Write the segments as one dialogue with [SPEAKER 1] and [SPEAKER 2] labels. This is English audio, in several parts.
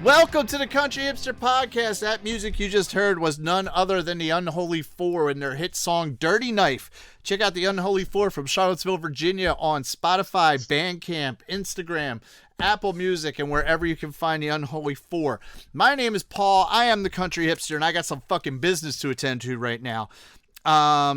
[SPEAKER 1] Welcome to the Country Hipster Podcast. That music you just heard was none other than the Unholy Four and their hit song Dirty Knife. Check out the Unholy Four from Charlottesville, Virginia on Spotify, Bandcamp, Instagram, Apple Music, and wherever you can find the Unholy Four. My name is Paul. I am the Country Hipster, and I got some fucking business to attend to right now.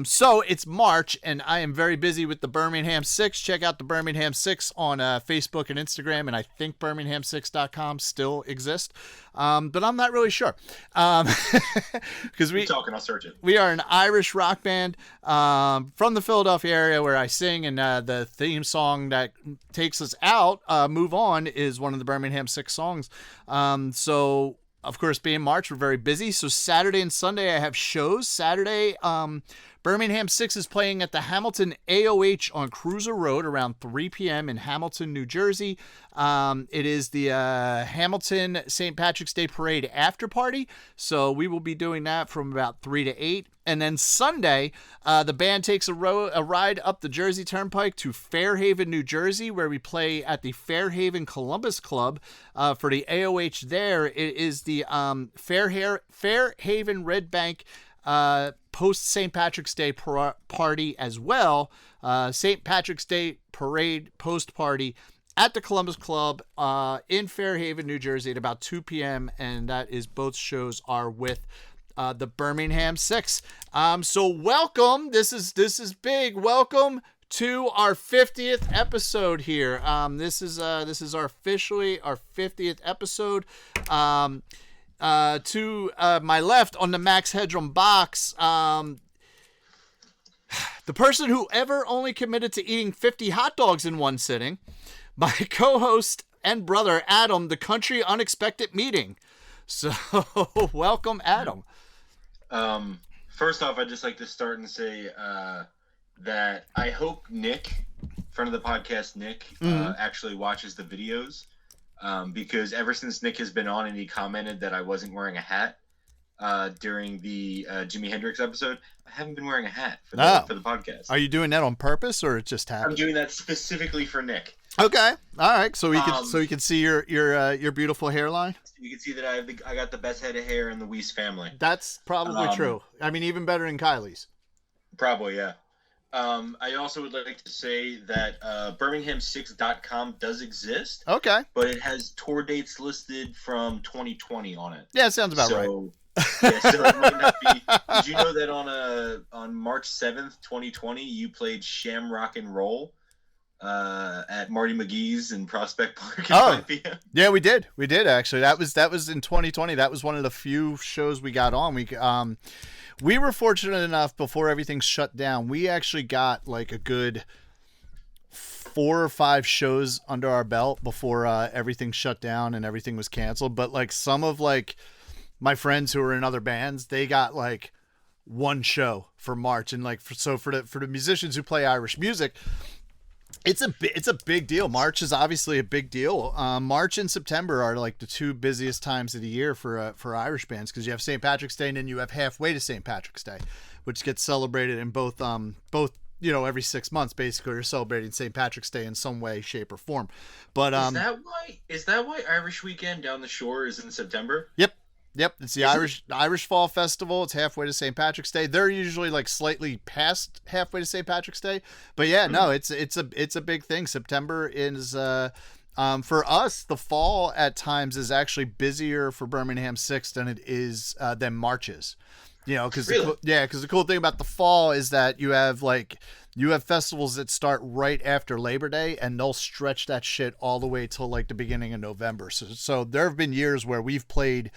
[SPEAKER 1] So it's March, and I am very busy with the Birmingham 6. Check out the Birmingham 6 on Facebook and Instagram, and I think Birmingham6.com still exists, but I'm not really sure. Because
[SPEAKER 2] I'll search it.
[SPEAKER 1] We are an Irish rock band from the Philadelphia area where I sing, and the theme song that takes us out, Move On, is one of the Birmingham 6 songs. So... Of course, being March, we're very busy. So Saturday and Sunday, I have shows. Saturday, Birmingham 6 is playing at the Hamilton AOH on Cruiser Road around 3 p.m. in Hamilton, New Jersey. It is the Hamilton St. Patrick's Day Parade after party. So we will be doing that from about 3 to 8. And then Sunday, the band takes a ride up the Jersey Turnpike to Fairhaven, New Jersey, where we play at the Fairhaven Columbus Club for the AOH there. It is the Fairhaven Red Bank post St. Patrick's Day party as well. St. Patrick's Day Parade post party at the Columbus Club in Fairhaven, New Jersey at about 2 p.m. And that is both shows are with the Birmingham 6. So welcome. This is big. Welcome to our 50th episode here. This is officially our 50th episode. To my left on the Max Headroom box, the person who ever only committed to eating 50 hot dogs in one sitting, my co-host and brother Adam, the Country Unexpected Meeting. So welcome, Adam.
[SPEAKER 2] First off, I'd just like to start and say that I hope Nick, friend of the podcast, Nick, actually watches the videos. Because ever since Nick has been on and he commented that I wasn't wearing a hat during the Jimi Hendrix episode, I haven't been wearing a hat for the podcast.
[SPEAKER 1] Are you doing that on purpose or it just happened?
[SPEAKER 2] I'm doing that specifically for Nick.
[SPEAKER 1] Okay, all right. So we can see your beautiful hairline.
[SPEAKER 2] You can see that I got the best head of hair in the Weiss family.
[SPEAKER 1] That's probably true. I mean, even better than Kylie's.
[SPEAKER 2] Probably, yeah. I also would like to say that Birmingham6.com does exist.
[SPEAKER 1] Okay.
[SPEAKER 2] But it has tour dates listed from 2020 on it.
[SPEAKER 1] Yeah, it sounds about right.
[SPEAKER 2] Yeah, so it might not be. Did you know that on March 7th, 2020, you played Shamrock and Roll at Marty McGee's in Prospect Park at 5 p.m.?
[SPEAKER 1] Yeah, we did. We did, actually. That was in 2020. That was one of the few shows we got on. We were fortunate enough before everything shut down. We actually got like a good 4 or 5 shows under our belt before everything shut down and everything was canceled. But like some of like my friends who were in other bands, they got like one show for March. And like for the musicians who play Irish music, it's a big deal. March is obviously a big deal. March and September are like the 2 busiest times of the year for Irish bands, because you have St. Patrick's Day and then you have halfway to St. Patrick's Day, which gets celebrated in both every 6 months basically. You're celebrating St. Patrick's Day in some way, shape, or form. But
[SPEAKER 2] is that why Irish Weekend down the shore is in September?
[SPEAKER 1] Yep, it's the Irish Fall Festival. It's halfway to St. Patrick's Day. They're usually like slightly past halfway to St. Patrick's Day, but yeah, no, it's a big thing. September is for us. The fall at times is actually busier for Birmingham 6 than it is than March is. You know, because the cool thing about the fall is that you have festivals that start right after Labor Day, and they'll stretch that shit all the way till like the beginning of November. So there have been years where we've played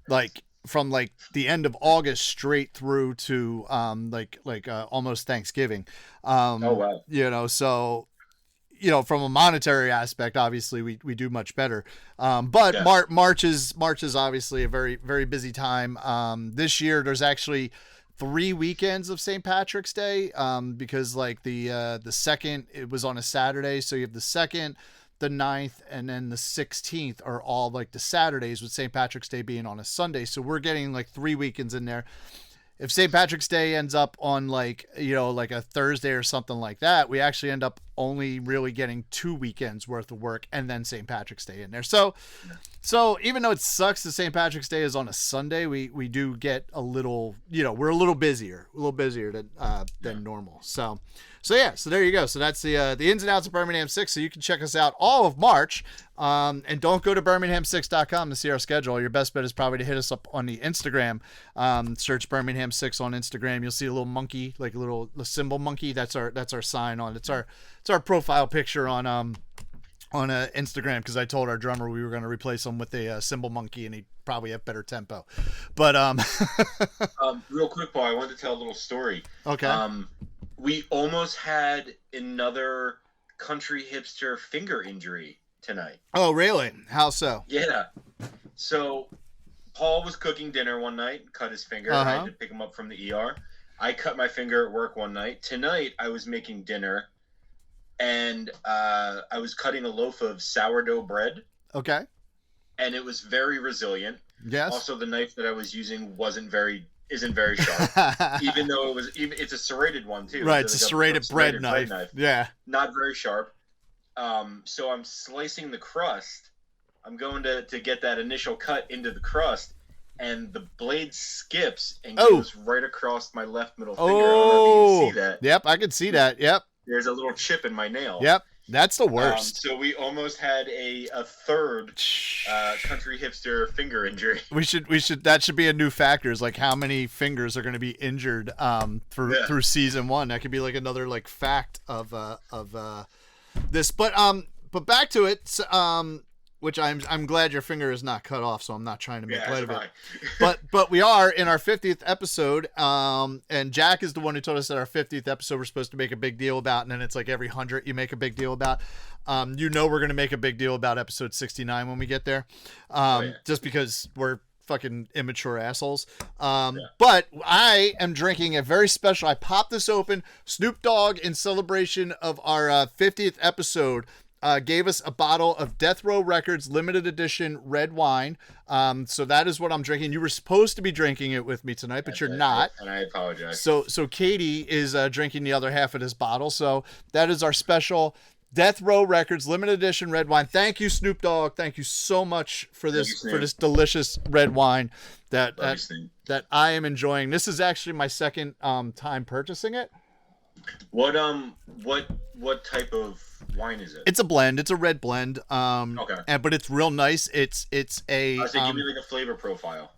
[SPEAKER 1] like from like the end of August straight through to almost Thanksgiving.
[SPEAKER 2] Oh wow.
[SPEAKER 1] You know, so from a monetary aspect, obviously we do much better. But yeah. March is obviously a very, very busy time. This year there's actually 3 weekends of St. Patrick's Day, because like the second, it was on a Saturday, so you have the 2nd, the 9th, and then the 16th are all like the Saturdays, with St. Patrick's Day being on a Sunday. So we're getting like 3 weekends in there. If St. Patrick's Day ends up on like a Thursday or something like that, we actually end up only really getting 2 weekends worth of work and then St. Patrick's Day in there. So even though it sucks that St. Patrick's Day is on a Sunday, we do get a little, we're a little busier than normal. So there you go. So that's the ins and outs of Birmingham 6. So you can check us out all of March. And don't go to birmingham6.com to see our schedule. Your best bet is probably to hit us up on the Instagram. Search Birmingham 6 on Instagram. You'll see a little monkey, like a symbol monkey. That's our sign on. It's our profile picture on Instagram, because I told our drummer we were going to replace him with a symbol monkey, and he'd probably have better tempo. But
[SPEAKER 2] real quick, Paul, I wanted to tell a little story.
[SPEAKER 1] Okay.
[SPEAKER 2] We almost had another country hipster finger injury tonight.
[SPEAKER 1] Oh, really? How so?
[SPEAKER 2] Yeah. So Paul was cooking dinner one night, cut his finger. I had to pick him up from the ER. I cut my finger at work one night. Tonight I was making dinner, and I was cutting a loaf of sourdough bread.
[SPEAKER 1] Okay.
[SPEAKER 2] And it was very resilient.
[SPEAKER 1] Yes.
[SPEAKER 2] Also, the knife that I was using isn't very sharp. Even though it's a serrated one too.
[SPEAKER 1] Right, it's a serrated bread knife. Yeah.
[SPEAKER 2] Not very sharp. So I'm slicing the crust. I'm going to get that initial cut into the crust, and the blade skips and goes right across my left middle finger. I don't know if you can see that.
[SPEAKER 1] Yep, I can see that. Yep.
[SPEAKER 2] There's a little chip in my nail.
[SPEAKER 1] Yep. That's the worst.
[SPEAKER 2] So we almost had a third country hipster finger injury.
[SPEAKER 1] We should that should be a new factor, is like how many fingers are going to be injured through season 1. That could be like another like fact of this. But back to it, which I'm glad your finger is not cut off, so I'm not trying to make light of it. But we are in our 50th episode, and Jack is the one who told us that our 50th episode we're supposed to make a big deal about, and then it's like every 100 you make a big deal about. We're going to make a big deal about episode 69 when we get there, just because we're fucking immature assholes. But I am drinking a very special. I popped this open. Snoop Dogg, in celebration of our 50th episode, gave us a bottle of Death Row Records limited edition red wine. So that is what I'm drinking. You were supposed to be drinking it with me tonight, but you're not.
[SPEAKER 2] And I apologize.
[SPEAKER 1] So Katie is drinking the other half of this bottle. So that is our special Death Row Records limited edition red wine. Thank you, Snoop Dogg. Thank you so much for this delicious red wine that I am enjoying. This is actually my second time purchasing it.
[SPEAKER 2] What type of wine is it?
[SPEAKER 1] It's a blend. It's a red blend.
[SPEAKER 2] Okay.
[SPEAKER 1] But it's real nice. It's a.
[SPEAKER 2] I was give me like a flavor profile.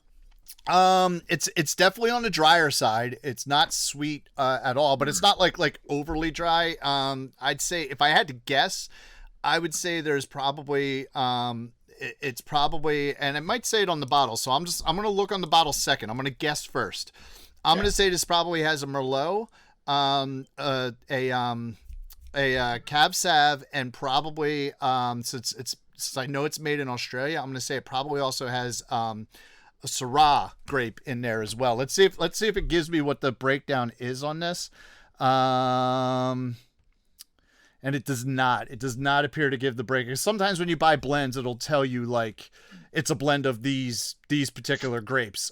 [SPEAKER 1] It's definitely on the drier side. It's not sweet at all, but it's not like overly dry. I'd say if I had to guess, I would say there's probably it's probably, and it might say it on the bottle. So I'm gonna look on the bottle second. I'm gonna guess first. I'm gonna say this probably has a Merlot, a Cab Sav, and probably since I know it's made in Australia, I'm gonna say it probably also has a Syrah grape in there as well. Let's see if it gives me what the breakdown is on this. And it does not. It does not appear to give the break. Sometimes when you buy blends, it'll tell you like it's a blend of these particular grapes.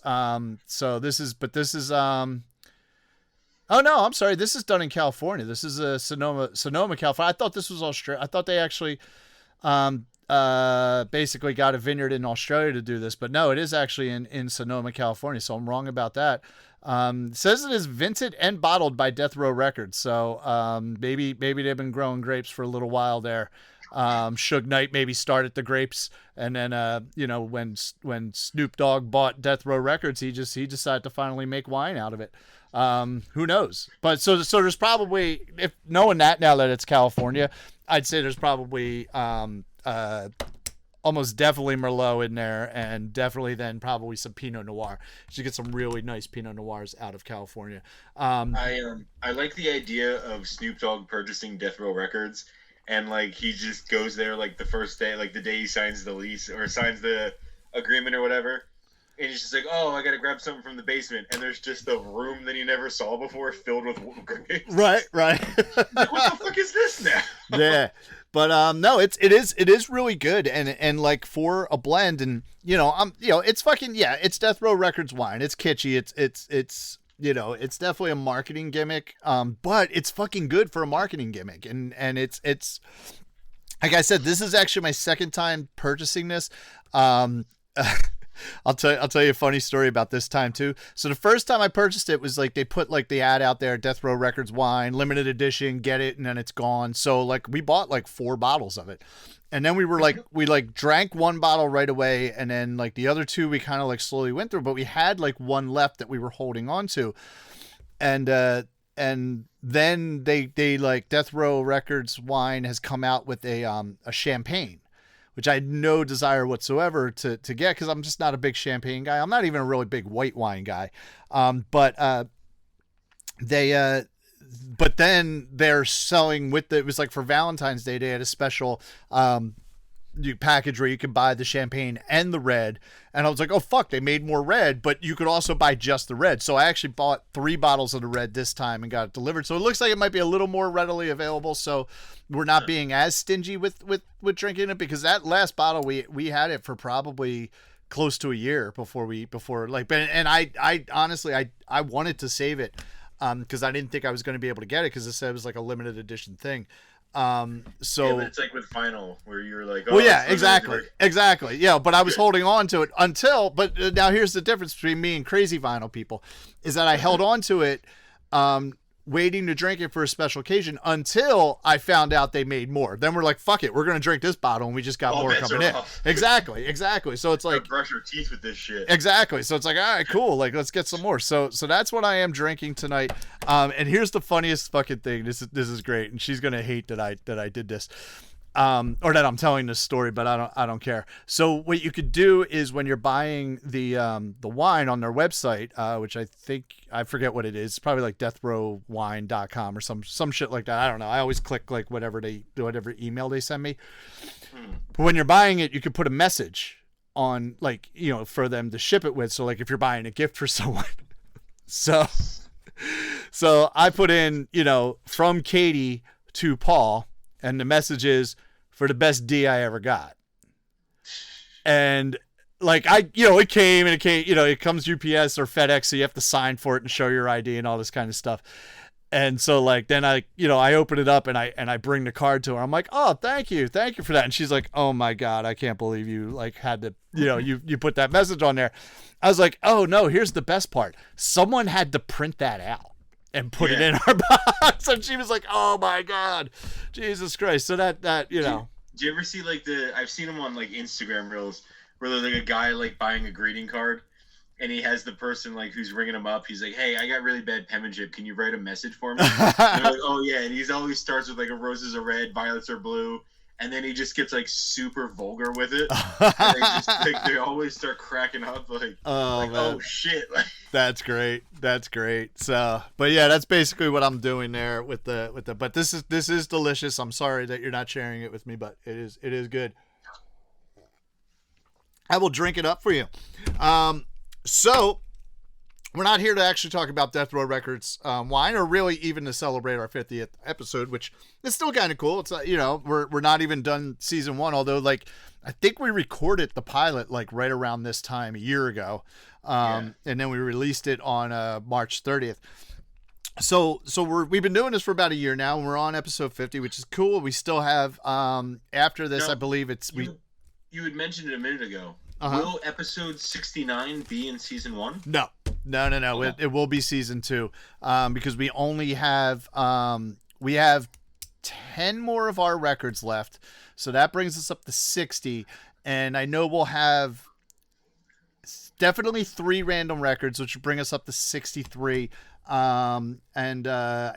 [SPEAKER 1] So this is. Oh no, I'm sorry. This is done in California. This is a Sonoma, California. I thought this was Australia. I thought they actually basically got a vineyard in Australia to do this, but no, it is actually in Sonoma, California. So I'm wrong about that. It says it is vented and bottled by Death Row Records. So maybe they've been growing grapes for a little while there. Suge Knight maybe started the grapes, and then when Snoop Dogg bought Death Row Records, he decided to finally make wine out of it. Who knows? But so there's probably, if knowing that now that it's California, I'd say there's probably almost definitely Merlot in there, and definitely then probably some Pinot Noir. You should get some really nice Pinot Noirs out of California.
[SPEAKER 2] I like the idea of Snoop Dogg purchasing Death Row Records, and like he just goes there like the first day, like the day he signs the lease or signs the agreement or whatever. And he's just like, oh, I got to grab something from the basement. And there's just a room that he never saw before filled with grapes.
[SPEAKER 1] Right.
[SPEAKER 2] Like, what the fuck is this now?
[SPEAKER 1] Yeah. But no, it is really good. And like for a blend, and it's fucking, it's Death Row Records wine. It's kitschy. it's definitely a marketing gimmick. But it's fucking good for a marketing gimmick, and it's like I said, this is actually my second time purchasing this. Um, I'll tell you a funny story about this time too. So the first time I purchased it was like they put like the ad out there, Death Row Records wine, limited edition, get it, and then it's gone. So like we bought like 4 bottles of it. And then we drank 1 bottle right away, and then like the other 2 we kind of like slowly went through, but we had like 1 left that we were holding on to. And then they like Death Row Records wine has come out with a champagne, which I had no desire whatsoever to get, because I'm just not a big champagne guy. I'm not even a really big white wine guy. But then they're selling it was like for Valentine's Day, they had a special package where you could buy the champagne and the red. And I was like, oh fuck, they made more red, but you could also buy just the red. So I actually bought 3 bottles of the red this time and got it delivered. So it looks like it might be a little more readily available. So we're not being as stingy with drinking it, because that last bottle we had it for probably close to a year before I honestly I wanted to save it because I didn't think I was going to be able to get it, because it said it was like a limited edition thing.
[SPEAKER 2] Yeah, but it's like with vinyl where you're like,
[SPEAKER 1] well, yeah, exactly. Yeah, but I was holding on to it but now here's the difference between me and crazy vinyl people is that I held on to it, waiting to drink it for a special occasion until I found out they made more. Then we're like, fuck it, we're going to drink this bottle, and we just got more coming in. Exactly. So it's like,
[SPEAKER 2] brush your teeth with this shit.
[SPEAKER 1] Exactly. So it's like, all right, cool. Like, let's get some more. So that's what I am drinking tonight. And here's the funniest fucking thing. This is great. And she's going to hate that I did this. Or that I'm telling this story, but I don't care. So what you could do is when you're buying the wine on their website, which I forget what it is, it's probably like deathrowwine.com or some shit like that. I don't know. I always click like whatever email they send me. But when you're buying it, you could put a message on, like, for them to ship it with. So like if you're buying a gift for someone, so I put in, from Katie to Paul. And the message is, for the best D I ever got. And like, it came, it comes UPS or FedEx, so you have to sign for it and show your ID and all this kind of stuff. And so like, then I open it up and I bring the card to her. I'm like, oh, thank you for that. And she's like, oh my God, I can't believe you like had to, you put that message on there. I was like, oh no, here's the best part. Someone had to print that out and put it in our box. And she was like, oh my God, Jesus Christ. So that
[SPEAKER 2] do you ever see like I've seen them on like Instagram reels where there's like a guy like buying a greeting card, and he has the person like who's ringing him up. He's like, hey, I got really bad penmanship, can you write a message for me? And they're like, oh yeah. And he always starts with like, roses are red, violets are blue. And then he just gets like super vulgar with it. And they always start cracking up like, oh shit.
[SPEAKER 1] That's great. So, but yeah, that's basically what I'm doing there with the, but this is delicious. I'm sorry that you're not sharing it with me, but it is good. I will drink it up for you. So we're not here to actually talk about Death Row Records wine, or really even to celebrate our 50th episode, which is still kind of cool. It's we're not even done season 1, although like I think we recorded the pilot like right around this time a year ago, and then we released it on March 30th. So we've been doing this for about a year now, and we're on episode 50, which is cool. We still have after this, I believe
[SPEAKER 2] you had mentioned it a minute ago. Will episode 69 be in season 1?
[SPEAKER 1] No. Okay. It will be season 2, because we only have 10 more of our records left, so that brings us up to 60. And I know we'll have definitely 3 random records, which will bring us up to 63. I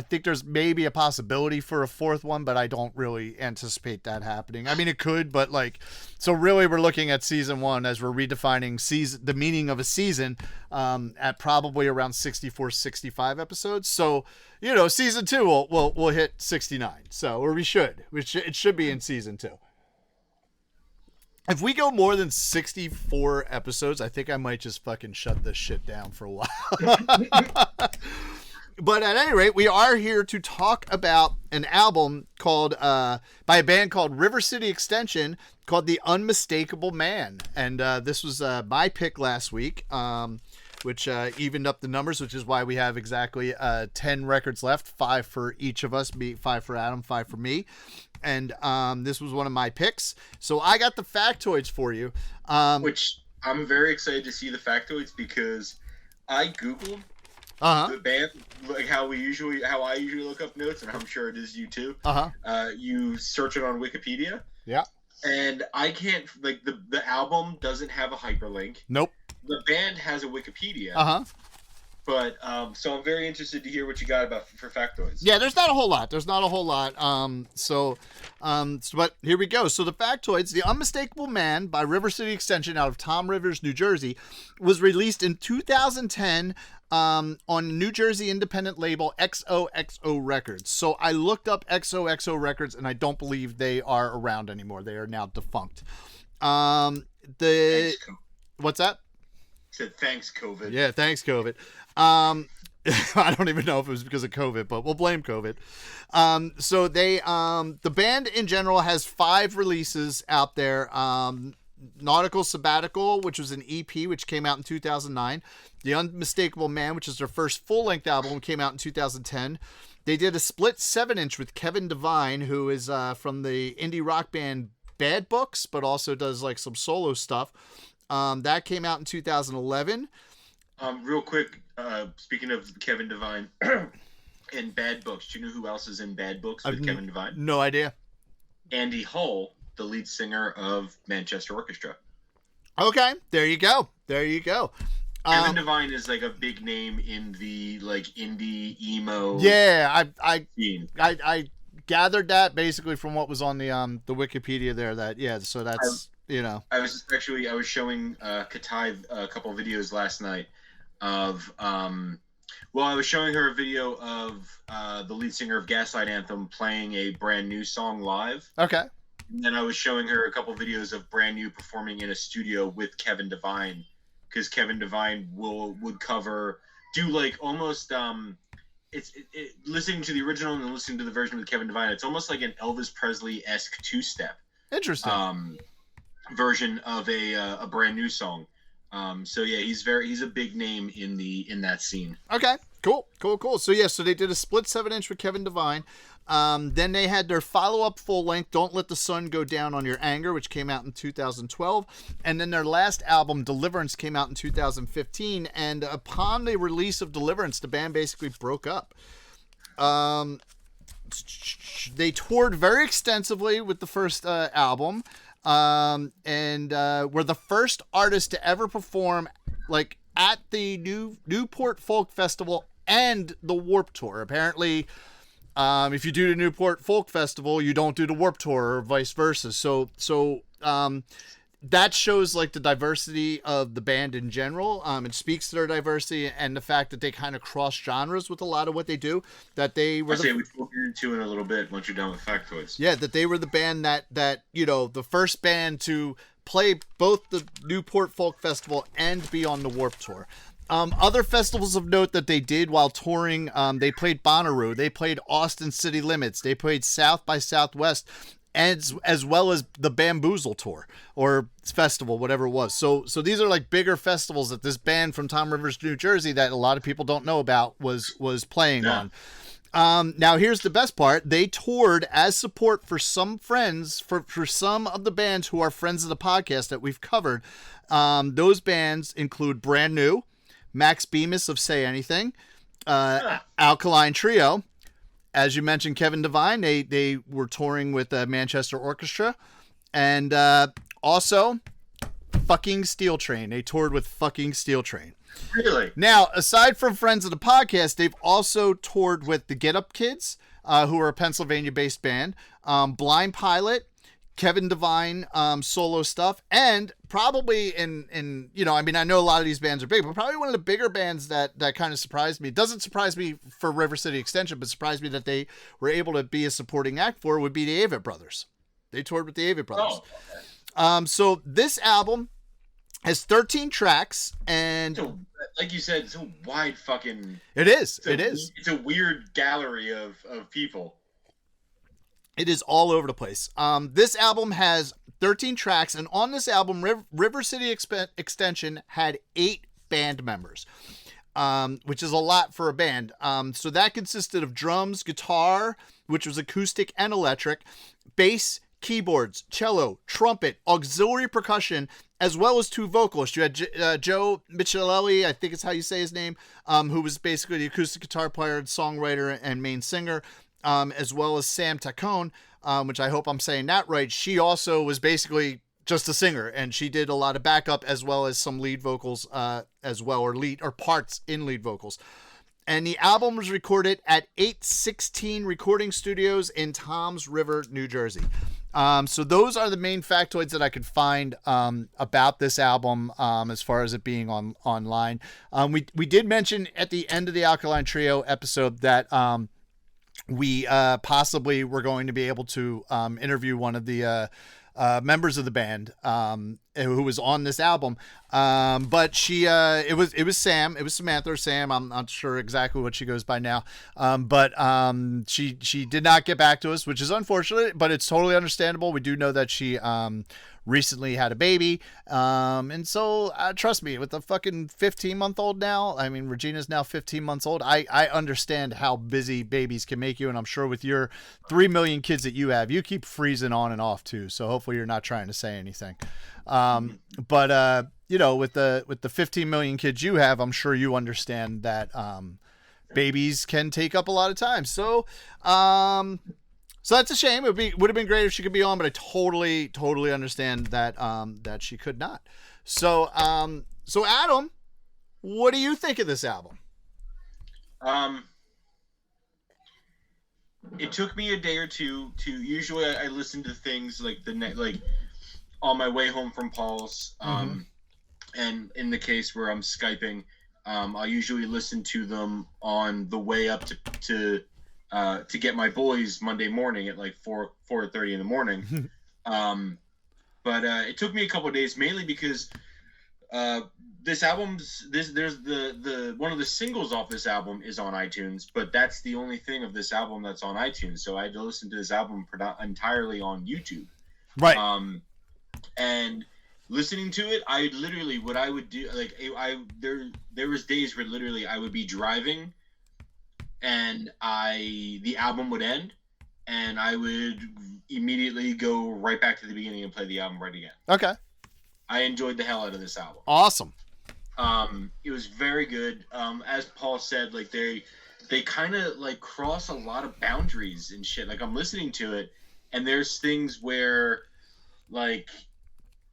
[SPEAKER 1] think there's maybe a possibility for a 4th one, but I don't really anticipate that happening. I mean, it could, but like, so really we're looking at season 1 as we're redefining the meaning of a season, at probably around 64, 65 episodes. So, season 2 will hit 69. So, or it should be in season 2. If we go more than 64 episodes, I think I might just fucking shut this shit down for a while. But at any rate, we are here to talk about an album called by a band called River City Extension, called The Unmistakeable Man. And this was my pick last week. which evened up the numbers, which is why we have exactly 10 records left, 5 for each of us, 5 for Adam, 5 for me. And this was one of my picks. So I got the factoids for you.
[SPEAKER 2] Which I'm very excited to see the factoids because I Googled the band, like how I usually look up notes, and I'm sure it is you too. You search it on Wikipedia.
[SPEAKER 1] Yeah.
[SPEAKER 2] And I can't, like, the album doesn't have a hyperlink.
[SPEAKER 1] Nope.
[SPEAKER 2] The band has a Wikipedia. But so I'm very interested to hear what you got about for factoids.
[SPEAKER 1] Yeah, there's not a whole lot. But here we go. So the factoids: The Unmistakable Man by River City Extension out of Tom Rivers, New Jersey, was released in 2010 on New Jersey independent label XOXO Records. So I looked up XOXO Records, and I don't believe they are around anymore. They are now defunct. What's that?
[SPEAKER 2] Said thanks, COVID.
[SPEAKER 1] Yeah, thanks, COVID. I don't even know if it was because of COVID, but we'll blame COVID. So they, the band in general has 5 releases out there. Nautical Sabbatical, which was an EP, which came out in 2009. The Unmistakable Man, which is their first full-length album, came out in 2010. They did a split 7-inch with Kevin Devine, who is from the indie rock band Bad Books, but also does like some solo stuff. That came out in 2011.
[SPEAKER 2] Real quick, speaking of Kevin Devine and Bad Books, do you know who else is in Bad Books with Kevin Devine?
[SPEAKER 1] No idea.
[SPEAKER 2] Andy Hull, the lead singer of Manchester Orchestra.
[SPEAKER 1] Okay, there you go.
[SPEAKER 2] Kevin Devine is like a big name in the like indie emo.
[SPEAKER 1] Yeah,
[SPEAKER 2] scene.
[SPEAKER 1] I gathered that basically from what was on the Wikipedia there. So that's
[SPEAKER 2] I was showing Katai a couple of videos last night of I was showing her a video of the lead singer of Gaslight Anthem playing a brand new song live.
[SPEAKER 1] Okay.
[SPEAKER 2] And then I was showing her a couple of videos of brand new performing in a studio with Kevin Devine, because Kevin Devine would do like almost listening to the original and then listening to the version with Kevin Devine. It's almost like an Elvis Presley-esque 2-step.
[SPEAKER 1] Interesting.
[SPEAKER 2] Version of a brand new song. So yeah, he's a big name in that scene.
[SPEAKER 1] Okay, cool. So they did a split 7-inch with Kevin Devine. Then they had their follow-up full-length, Don't Let the Sun Go Down on Your Anger, which came out in 2012. And then their last album, Deliverance, came out in 2015. And upon the release of Deliverance, the band basically broke up. They toured very extensively with the first album. And were the first artist to ever perform like at the Newport Folk Festival and the Warped Tour. Apparently, if you do the Newport Folk Festival, you don't do the Warped Tour, or vice versa. So that shows like the diversity of the band in general. It speaks to their diversity and the fact that they kind of cross genres with a lot of what they do. That they were.
[SPEAKER 2] We will get into in a little bit once you're done with factoids.
[SPEAKER 1] Yeah, that they were the band that the first band to play both the Newport Folk Festival and be on the Warped Tour. Other festivals of note that they did while touring, they played Bonnaroo, they played Austin City Limits, they played South by Southwest, as well as the Bamboozle Tour or festival, whatever it was. So these are like bigger festivals that this band from Tom Rivers, New Jersey, that a lot of people don't know about, was playing on. Now here's the best part. They toured as support for some friends, for some of the bands who are friends of the podcast that we've covered. Those bands include Brand New, Max Bemis of Say Anything, Alkaline Trio. As you mentioned, Kevin Devine, they were touring with Manchester Orchestra. And also, fucking Steel Train. They toured with fucking Steel Train.
[SPEAKER 2] Really?
[SPEAKER 1] Now, aside from friends of the podcast, they've also toured with the Get Up Kids, who are a Pennsylvania-based band, Blind Pilot, Kevin Devine solo stuff, and probably I know a lot of these bands are big, but probably one of the bigger bands that kind of surprised me. It doesn't surprise me for River City Extension, but surprised me that they were able to be a supporting act for would be the Avett Brothers. They toured with the Avett Brothers.
[SPEAKER 2] Oh, okay.
[SPEAKER 1] So this album has 13 tracks, and
[SPEAKER 2] like you said, it's a wide fucking.
[SPEAKER 1] It is.
[SPEAKER 2] It's a weird gallery of people.
[SPEAKER 1] It is all over the place. This album has 13 tracks, and on this album, River City Extension had 8 band members, which is a lot for a band. So that consisted of drums, guitar, which was acoustic and electric, bass, keyboards, cello, trumpet, auxiliary percussion, as well as 2 vocalists. You had Joe Michelelli, I think is how you say his name, who was basically the acoustic guitar player, songwriter, and main singer, as well as Sam Taccone, which I hope I'm saying that right. She also was basically just a singer, and she did a lot of backup as well as some lead vocals as well, or parts in lead vocals. And the album was recorded at 816 Recording Studios in Toms River, New Jersey. So those are the main factoids that I could find about this album as far as it being online. We did mention at the end of the Alkaline Trio episode that we possibly were going to be able to interview one of the members of the band who was on this album, but she it was Sam, it was Samantha or Sam, I'm not sure exactly what she goes by now, but she did not get back to us, which is unfortunate, but it's totally understandable. We do know that she recently had a baby, and so trust me, with a fucking 15-month-old now, I mean, Regina's now 15 months old, I understand how busy babies can make you, and I'm sure with your 3 million kids that you have, you keep freezing on and off too, so hopefully you're not trying to say anything. But you know, with the 15 million kids you have, I'm sure you understand that babies can take up a lot of time. So so that's a shame. Would have been great if she could be on, but I totally understand that that she could not. So so Adam, what do you think of this album?
[SPEAKER 2] It took me a day or two to. Usually, I listen to things like like on my way home from Paul's, and in the case where I'm Skyping, I usually listen to them on the way up to get my boys Monday morning at like 4:30 in the morning. But it took me a couple of days, mainly because this album's there's the one of the singles off this album is on iTunes, but that's the only thing of this album that's on iTunes. So I had to listen to this album entirely on YouTube.
[SPEAKER 1] Right.
[SPEAKER 2] And listening to it, I literally, what I would do, like there was days where literally I would be driving and the album would end and I would immediately go right back to the beginning and play the album right again.
[SPEAKER 1] Okay.
[SPEAKER 2] I enjoyed the hell out of this album.
[SPEAKER 1] Awesome.
[SPEAKER 2] It was very good. As Paul said, like they kind of like cross a lot of boundaries and shit. Like I'm listening to it and there's things where like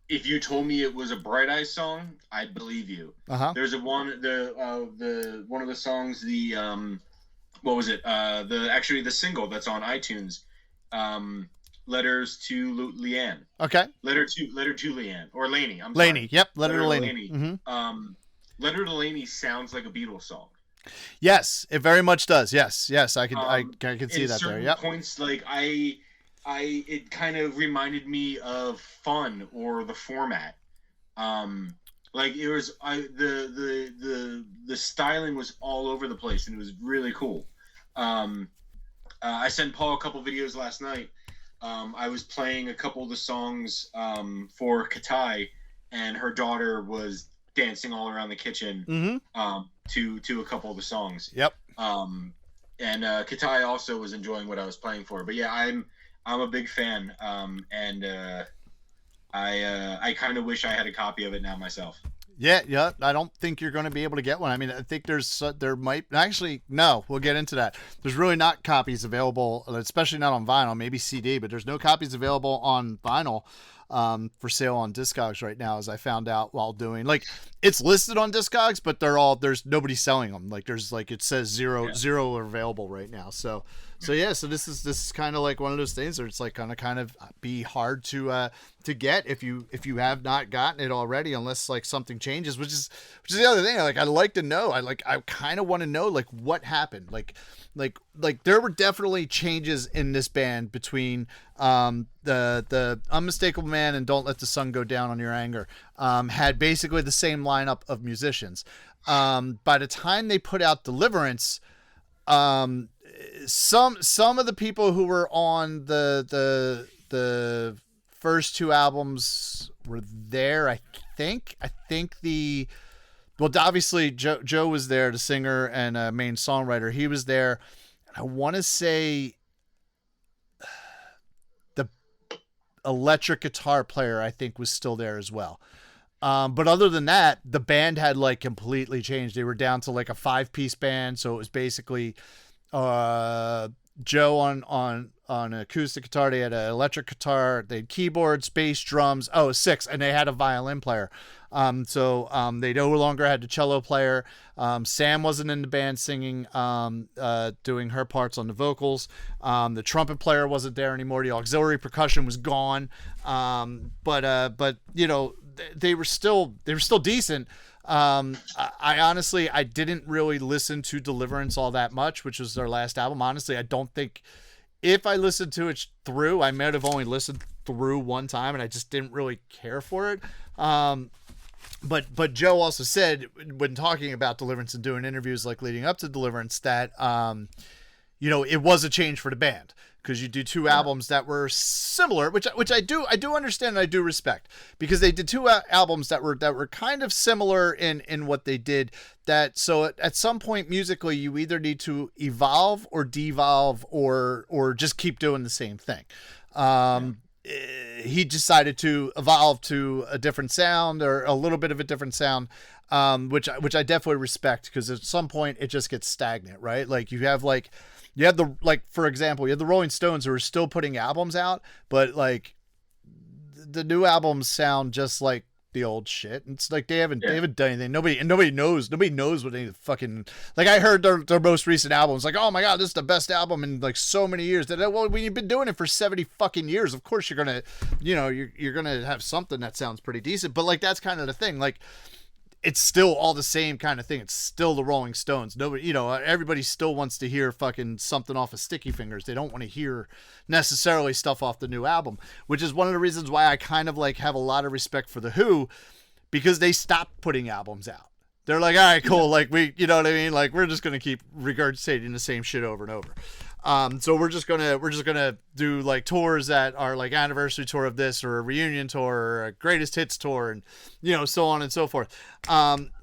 [SPEAKER 2] if you told me it was a Bright Eyes song, I'd believe you. There's one of the songs, what was it? The single that's on iTunes, Letters to Leanne.
[SPEAKER 1] Okay.
[SPEAKER 2] Letter to Leanne or Lainey. I'm
[SPEAKER 1] Lainey.
[SPEAKER 2] Sorry.
[SPEAKER 1] Yep. Letter to Lainey.
[SPEAKER 2] Mm-hmm. Letter to Lainey sounds like a Beatles song.
[SPEAKER 1] Yes, it very much does. Yes. I can see that there. Yep.
[SPEAKER 2] Points like it kind of reminded me of Fun or The Format. Like it was the styling was all over the place and it was really cool. I sent Paul a couple videos last night. I was playing a couple of the songs for Katai, and her daughter was dancing all around the kitchen to a couple of the songs.
[SPEAKER 1] Yep.
[SPEAKER 2] And Katai also was enjoying what I was playing for her. But yeah, I'm a big fan, and I kind of wish I had a copy of it now myself.
[SPEAKER 1] Yeah. I don't think you're going to be able to get one. I mean, I think there might actually no. We'll get into that. There's really not copies available, especially not on vinyl. Maybe CD, but there's no copies available on vinyl for sale on Discogs right now, as I found out while doing it's listed on Discogs, but there's nobody selling them. Like there's it says zero are available right now. So this is kind of like one of those things where it's like gonna kind of be hard to get if you have not gotten it already, unless like something changes, which is the other thing. Like I'd like to know. I kind of want to know like what happened. Like there were definitely changes in this band between the Unmistakable Man and Don't Let the Sun Go Down on Your Anger had basically the same lineup of musicians. By the time they put out Deliverance, some of the people who were on the first 2 albums were there. I think the well, obviously Joe was there, the singer and main songwriter. He was there. I want to say the electric guitar player, I think, was still there as well. But other than that, the band had like completely changed. They were down to like a 5-piece band, so it was basically uh, Joe on acoustic guitar. They had an electric guitar. They had keyboards, bass, drums. Oh, 6, and they had a violin player. They no longer had the cello player. Sam wasn't in the band singing, doing her parts on the vocals. The trumpet player wasn't there anymore. The auxiliary percussion was gone. But they were still decent. I honestly, I didn't really listen to Deliverance all that much, which was their last album. Honestly, I don't think, if I listened to it through, I might have only listened through one time, and I just didn't really care for it. But Joe also said, when talking about Deliverance and doing interviews like leading up to Deliverance, that it was a change for the band, because you do two albums that were similar, which I do understand and I do respect, because they did two albums that were kind of similar in what they did. That so at some point musically, you either need to evolve or devolve or just keep doing the same thing. He decided to evolve to a different sound, or a little bit of a different sound, which I definitely respect, because at some point it just gets stagnant, right? Like you have for example, you have the Rolling Stones, who are still putting albums out, but like the new albums sound just like the old shit. It's like they haven't done anything. Nobody knows what they fucking, like. I heard their most recent albums, like, oh my god, this is the best album in like so many years. Well, when you've been doing it for 70 fucking years, of course you're gonna, you're gonna have something that sounds pretty decent. But like, that's kind of the thing. Like, it's still all the same kind of thing. It's still the Rolling Stones. Nobody, everybody still wants to hear fucking something off of Sticky Fingers. They don't want to hear necessarily stuff off the new album, which is one of the reasons why I kind of like have a lot of respect for the Who, because they stopped putting albums out. They're like, all right, cool. Like you know what I mean? Like, we're just going to keep regurgitating the same shit over and over. So we're just gonna do like tours that are like anniversary tour of this, or a reunion tour, or a greatest hits tour, and so on and so forth.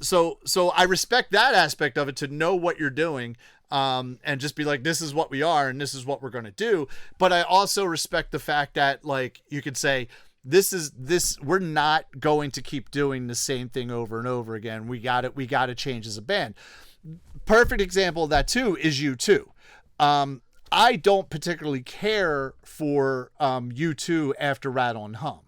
[SPEAKER 1] So I respect that aspect of it, to know what you're doing, and just be like, this is what we are and this is what we're gonna do. But I also respect the fact that, like, you could say, we're not going to keep doing the same thing over and over again. We got to change as a band. Perfect example of that too is U2. I don't particularly care for U2 after Rattle and Hum,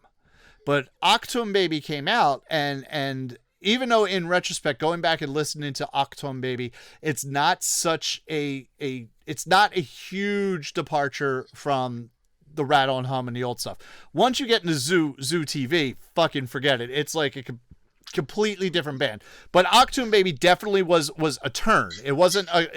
[SPEAKER 1] but Achtung Baby came out, and even though in retrospect, going back and listening to Achtung Baby, it's not such it's not a huge departure from the Rattle and Hum and the old stuff. Once you get into Zoo TV, fucking forget it. It's like a completely different band. But Achtung Baby definitely was a turn. It wasn't a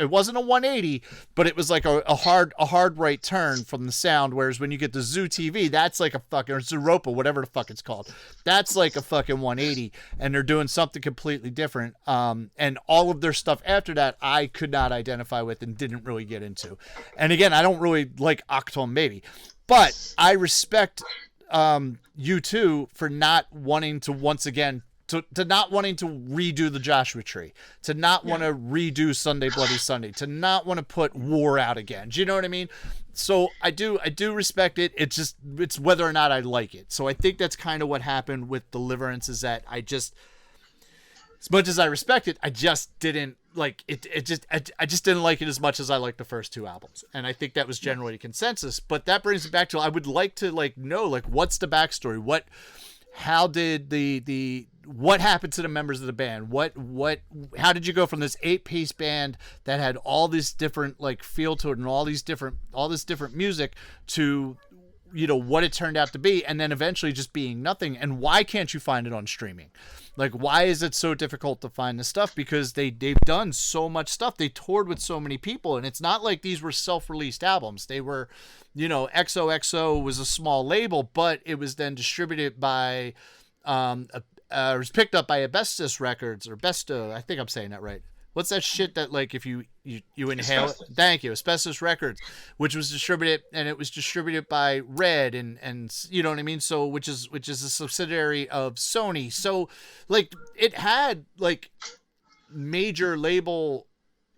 [SPEAKER 1] 180, but it was like a hard right turn from the sound. Whereas when you get to Zoo TV, that's like a fucking, or Zooropa, whatever the fuck it's called, that's like a fucking 180, and they're doing something completely different. And all of their stuff after that, I could not identify with and didn't really get into. And again, I don't really like Achtung Baby, but I respect U2 for not wanting to, once again, to not wanting to redo the Joshua Tree, to not want to redo Sunday Bloody Sunday, to not want to put War out again. Do you know what I mean? So I do respect it. It's whether or not I like it. So I think that's kind of what happened with Deliverance, is that I just, as much as I respect it, I just didn't like it. I just didn't like it as much as I liked the first two albums, and I think that was generally a consensus. But that brings me back to, I would like to know what's the backstory. How did what happened to the members of the band? How did you go from this 8-piece band that had all this different feel to it and all this different music to what it turned out to be, and then eventually just being nothing? And why can't you find it on streaming? Why is it so difficult to find this stuff? Because they've done so much stuff. They toured with so many people, and it's not like these were self-released albums. They were, XOXO was a small label, but it was then distributed by, it was picked up by Asbestos Records, or Besto. I think I'm saying that right. what's that shit that like if you inhale it?
[SPEAKER 2] Asbestos.
[SPEAKER 1] Thank you, Asbestos Records, which was distributed by Red and you know what I mean. So which is a subsidiary of Sony. So like it had like major label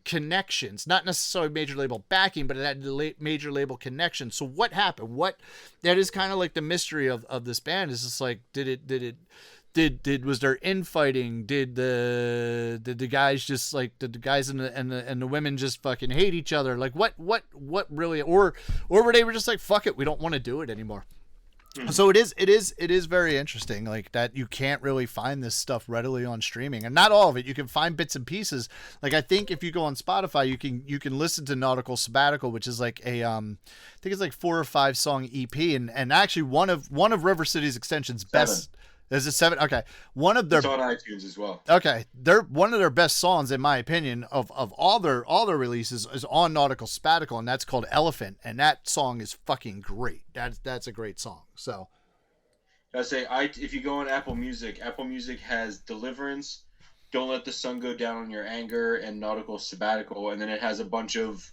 [SPEAKER 1] connections, not necessarily major label backing, but it had major label connections. So what happened? What that is kind of like the mystery of this band is just like did was there infighting? Did the guys just like did the guys and the women just fucking hate each other? Like what really or were they were just like fuck it, we don't want to do it anymore. So it is very interesting like that you can't really find this stuff readily on streaming, and not all of it. You can find bits and pieces. Like I think if you go on Spotify you can listen to Nautical Sabbatical, which is like a I think it's like 4 or 5 song EP, and actually one of River City's Extension's best. Is it 7? Okay. One of their
[SPEAKER 2] It's on iTunes as well.
[SPEAKER 1] Okay. They're one of their best songs in my opinion of all their releases is on Nautical Sabbatical, and that's called Elephant, and that song is fucking great. That's a great song. So
[SPEAKER 2] I say if you go on Apple Music has Deliverance, Don't Let the Sun Go Down on Your Anger, and Nautical Sabbatical, and then it has a bunch of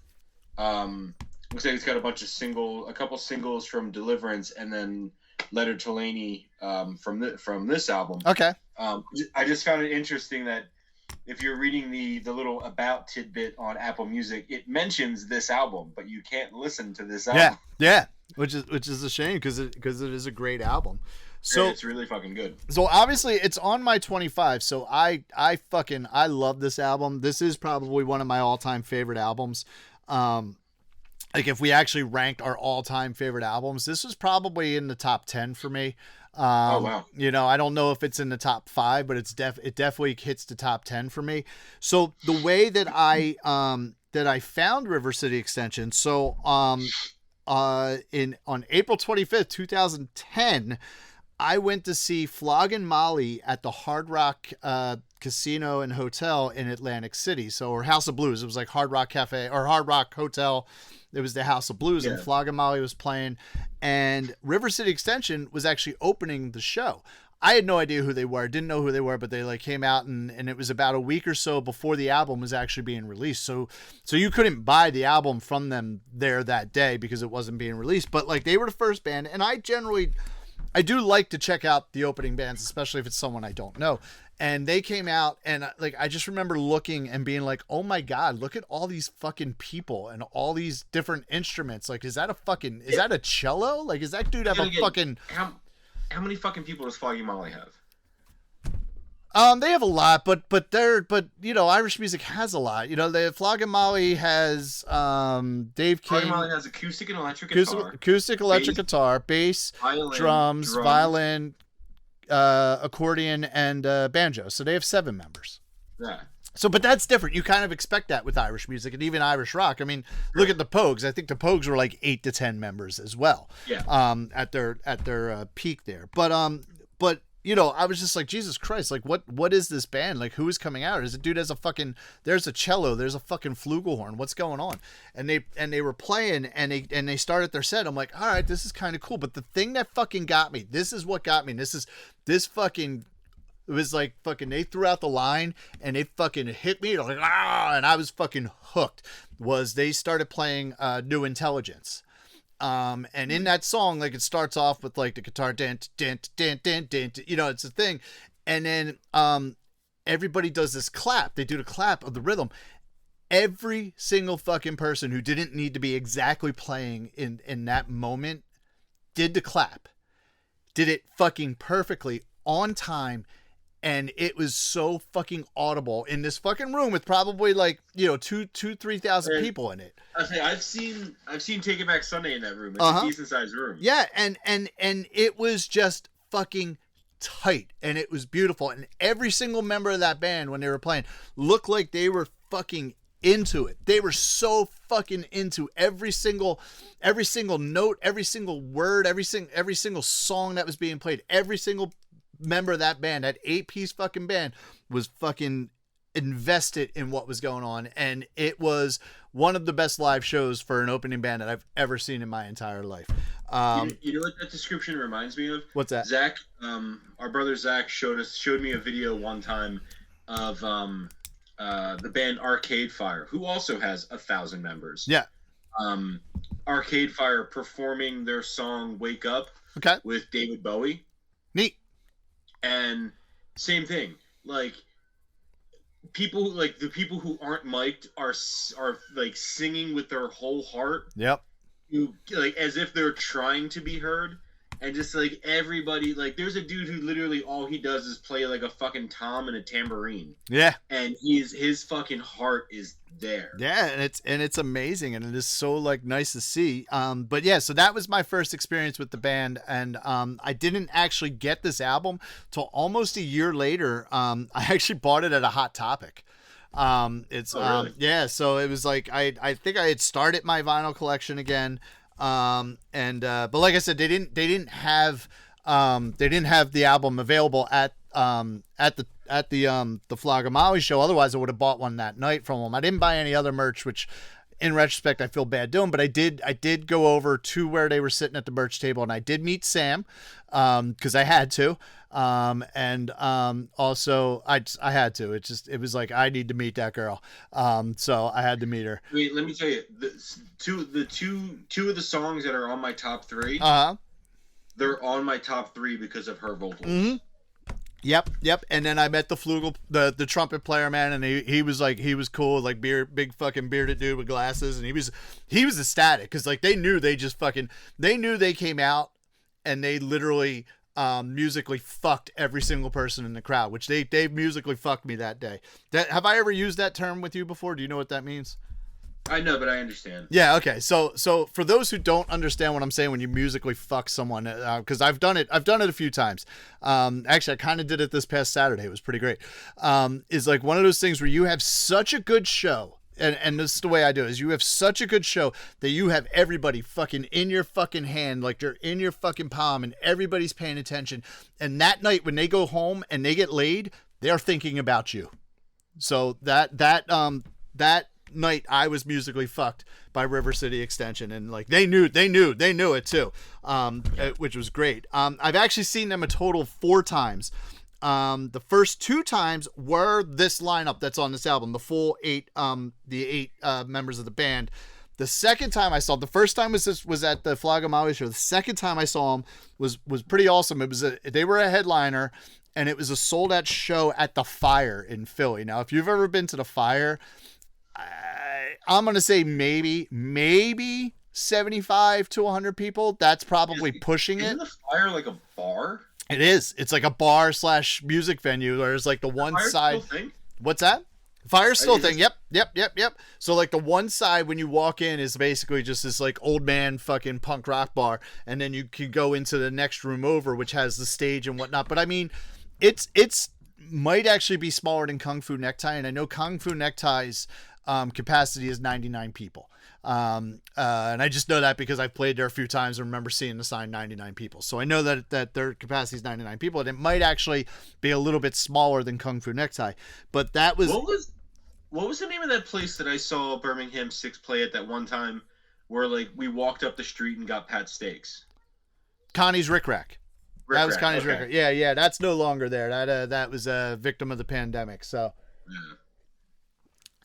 [SPEAKER 2] looks like it's got a couple singles from Deliverance, and then Letter to Laney from this album.
[SPEAKER 1] okay.
[SPEAKER 2] I just found it interesting that if you're reading the little about tidbit on Apple Music, it mentions this album, but you can't listen to this album.
[SPEAKER 1] Yeah, which is a shame because it is a great album. So
[SPEAKER 2] it's really fucking good.
[SPEAKER 1] So obviously it's on my 25. So I love this album. This is probably one of my all-time favorite albums. Like if we actually ranked our all-time favorite albums, this was probably in the top 10 for me.
[SPEAKER 2] Oh wow!
[SPEAKER 1] You know, I don't know if it's in the top 5, but it definitely hits the top 10 for me. So the way that I found River City Extension, so on April 25th, 2010, I went to see Floggin' Molly at the Hard Rock Casino and Hotel in Atlantic City. So, or House of Blues. It was like Hard Rock Cafe or Hard Rock Hotel. It was the House of Blues, and Floggin' Molly was playing, and River City Extension was actually opening the show. I had no idea who they were, didn't know who they were, but they like came out and it was about a week or so before the album was actually being released. So you couldn't buy the album from them there that day because it wasn't being released. But like they were the first band, and I do like to check out the opening bands, especially if it's someone I don't know. And they came out, and like I just remember looking and being like, "Oh my god, look at all these fucking people and all these different instruments. Like, is that a cello? Like, is that dude have a fucking
[SPEAKER 2] how many fucking people does Flogging Molly have?
[SPEAKER 1] They have a lot, but you know, Irish music has a lot. You know, the Floggin' Molly has Dave King.
[SPEAKER 2] Flogging Molly has acoustic and electric
[SPEAKER 1] guitar, bass, drums, violin, accordion, and banjo. So they have 7 members.
[SPEAKER 2] Yeah.
[SPEAKER 1] So, but that's different. You kind of expect that with Irish music and even Irish rock. I mean, look at the Pogues. I think the Pogues were like 8 to 10 members as well.
[SPEAKER 2] Yeah.
[SPEAKER 1] At their peak there. But you know, I was just like, Jesus Christ, like what is this band? Like, who is coming out? Is a dude has a fucking, there's a cello, there's a fucking flugelhorn. What's going on? And they were playing and they started their set. I'm like, all right, this is kind of cool. But the thing that fucking got me, this is what got me. This fucking, it was like fucking, they threw out the line and they fucking hit me. Like, and I was fucking hooked. Was they started playing New Intelligence. And in that song, like it starts off with like the guitar, dent, you know, it's a thing. And then, everybody does this clap. They do the clap of the rhythm. Every single fucking person who didn't need to be exactly playing in that moment did the clap, did it fucking perfectly on time. And it was so fucking audible in this fucking room with probably like, you know, 3,000 people in it.
[SPEAKER 2] I've seen Take It Back Sunday in that room. It's a decent sized room.
[SPEAKER 1] Yeah, and it was just fucking tight, and it was beautiful. And every single member of that band when they were playing looked like they were fucking into it. They were so fucking into every single note, every single word, every single song that was being played. Every single member of that band, that 8-piece fucking band, was fucking invested in what was going on, and it was one of the best live shows for an opening band that I've ever seen in my entire life.
[SPEAKER 2] You know what that description reminds me of?
[SPEAKER 1] What's that?
[SPEAKER 2] Zach, our brother Zach showed me a video one time of the band Arcade Fire, who also has 1,000 members.
[SPEAKER 1] Yeah.
[SPEAKER 2] Um, Arcade Fire performing their song "Wake Up"
[SPEAKER 1] Okay.
[SPEAKER 2] with David Bowie,
[SPEAKER 1] Neat.
[SPEAKER 2] and same thing. Like people, like the people who aren't mic'd are like singing with their whole heart.
[SPEAKER 1] Yep.
[SPEAKER 2] Like as if they're trying to be heard, and just like everybody, like there's a dude who literally all he does is play like a fucking tom and a tambourine.
[SPEAKER 1] Yeah.
[SPEAKER 2] And his fucking heart is there.
[SPEAKER 1] Yeah, and it's amazing, and it is so like nice to see. But yeah, so that was my first experience with the band, and I didn't actually get this album till almost a year later. I actually bought it at a Hot Topic.
[SPEAKER 2] Really?
[SPEAKER 1] Yeah, so it was like I think I had started my vinyl collection again. But like I said, they didn't have the album available at the Flogamali show. Otherwise I would have bought one that night from them. I didn't buy any other merch, which in retrospect I feel bad doing, but I did go over to where they were sitting at the merch table, and I did meet Sam, cause I had to. Also I had to, it was like, I need to meet that girl. So I had to meet her.
[SPEAKER 2] Wait, let me tell you, two of the songs that are on my top 3, they're on my top 3 because of her vocals.
[SPEAKER 1] Mm-hmm. Yep. And then I met the flugel, the trumpet player, man, and he was cool, like big fucking bearded dude with glasses, and he was ecstatic, because like they knew they came out and they literally musically fucked every single person in the crowd, which they musically fucked me that day. Have I ever used that term with you before? Do you know what that means?
[SPEAKER 2] I know, but I understand.
[SPEAKER 1] Yeah, okay. So for those who don't understand what I'm saying when you musically fuck someone, because I've done it a few times. Actually, I kind of did it this past Saturday. It was pretty great. Is like one of those things where you have such a good show, and this is the way I do it, is you have such a good show that you have everybody fucking in your fucking hand, like they're in your fucking palm, and everybody's paying attention. And that night when they go home and they get laid, they're thinking about you. So that night I was musically fucked by River City Extension, and like they knew it too, which was great. I've actually seen them a total of 4 times. The first 2 times were this lineup that's on this album, the full 8 members of the band. The second time I saw them, the first time was at the Flogamali show. The second time I saw them was pretty awesome. They were a headliner, and it was a sold out show at the Fire in Philly. Now, if you've ever been to the Fire, I'm going to say maybe 75 to 100 people. That's probably pushing it.
[SPEAKER 2] Isn't the Fire like a bar?
[SPEAKER 1] It is. It's like a bar / music venue. There's like the one side. What's that? Fire's still a thing. Yep. So like the one side when you walk in is basically just this like old man fucking punk rock bar. And then you can go into the next room over, which has the stage and whatnot. But I mean, it's might actually be smaller than Kung Fu Necktie. And I know Kung Fu Neckties capacity is 99 people. And I just know that because I've played there a few times and remember seeing the sign 99 people. So I know that their capacity is 99 people, and it might actually be a little bit smaller than Kung Fu Necktie. But that was...
[SPEAKER 2] What was the name of that place that I saw Birmingham 6 play at that one time where like we walked up the street and got Pat steaks?
[SPEAKER 1] Connie's Rick Rack. That was Connie's
[SPEAKER 2] okay.
[SPEAKER 1] Rick Rack. Yeah, that's no longer there. That was a victim of the pandemic. So
[SPEAKER 2] Yeah.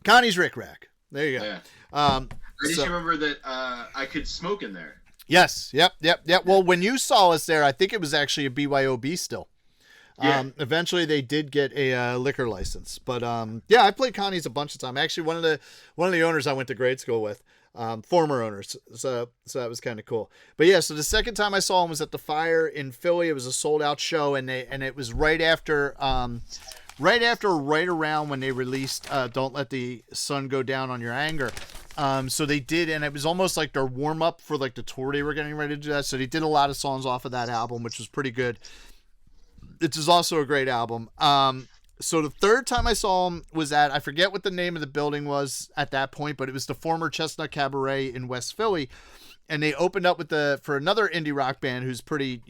[SPEAKER 1] Connie's Rick Rack. There you go.
[SPEAKER 2] Yeah. I just remember that I could smoke in there.
[SPEAKER 1] Yes. Yep. Well, when you saw us there, I think it was actually a BYOB still.
[SPEAKER 2] Yeah.
[SPEAKER 1] Eventually they did get a liquor license, but yeah, I played Connie's a bunch of times. Actually, one of the owners I went to grade school with, former owners. So that was kind of cool. But yeah, so the second time I saw him was at the Fire in Philly. It was a sold out show, and it was right around when they released Don't Let the Sun Go Down on Your Anger. So they did, and it was almost like their warm up for like the tour they were getting ready to do that. So they did a lot of songs off of that album, which was pretty good. It is also a great album. So the third time I saw him was at, I forget what the name of the building was at that point, but it was the former Chestnut Cabaret in West Philly. And they opened up for another indie rock band who's pretty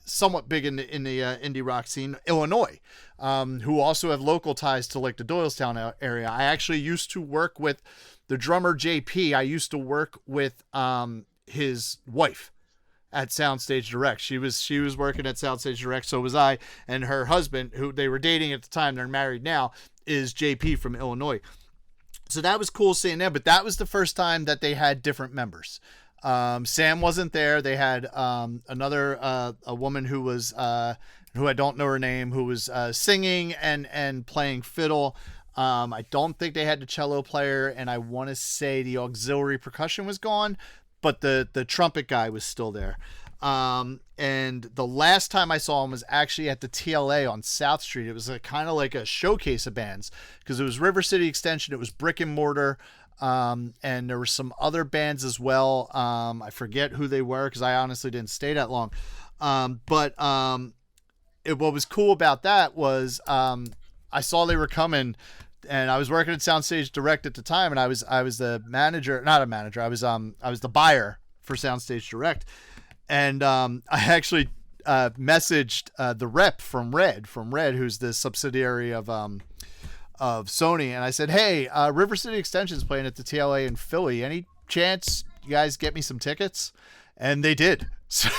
[SPEAKER 1] somewhat big in the indie rock scene, Illinois, who also have local ties to like the Doylestown area. I actually used to work with the drummer JP. I used to work with his wife at Soundstage Direct. She was working at Soundstage Direct, so was I, and her husband, who they were dating at the time, they're married now, is JP from Illinois. So that was cool seeing them, but that was the first time that they had different members. Sam wasn't there. They had another a woman who was who I don't know her name, who was singing and playing fiddle. I don't think they had the cello player, and I want to say the auxiliary percussion was gone, but the trumpet guy was still there. And the last time I saw him was actually at the TLA on South Street. It was kind of like a showcase of bands, because it was River City Extension, it was Brick and Mortar, and there were some other bands as well. I forget who they were because I honestly didn't stay that long. But what was cool about that was I saw they were coming, and I was working at Soundstage Direct at the time, and I was the manager, not a manager. I was the buyer for Soundstage Direct. And I actually messaged the rep from Red, who's the subsidiary of Sony, and I said, "Hey, River City Extension's playing at the TLA in Philly. Any chance you guys get me some tickets?" And they did. So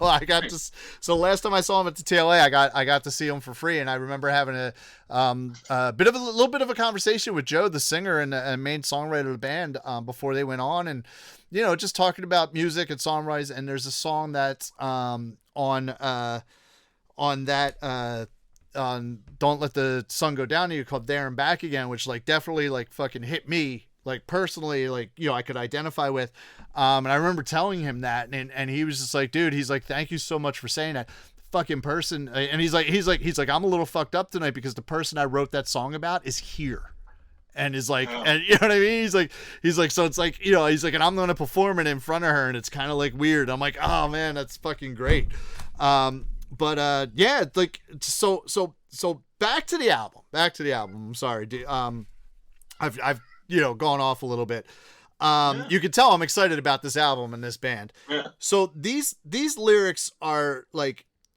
[SPEAKER 1] I got to. So last time I saw him at the TLA, I got to see him for free, and I remember having a little bit of a conversation with Joe, the singer and main songwriter of the band, before they went on, and just talking about music and songwriting. And there's a song that's on that on Don't Let the Sun Go Down on You called There and Back Again, which definitely fucking hit me personally, I could identify with. And I remember telling him that, and he was just like, dude, he's like, thank you so much for saying that. Fucking person. And he's like, I'm a little fucked up tonight because the person I wrote that song about is here. And is like, and you know what I mean? He's like, so it's like, he's like, and I'm going to perform it in front of her, and it's kind of weird. I'm like, oh man, that's fucking great. But yeah, so back to the album. I'm sorry. I've gone off a little bit. You can tell I'm excited about this album and this band.
[SPEAKER 2] Yeah.
[SPEAKER 1] So these lyrics are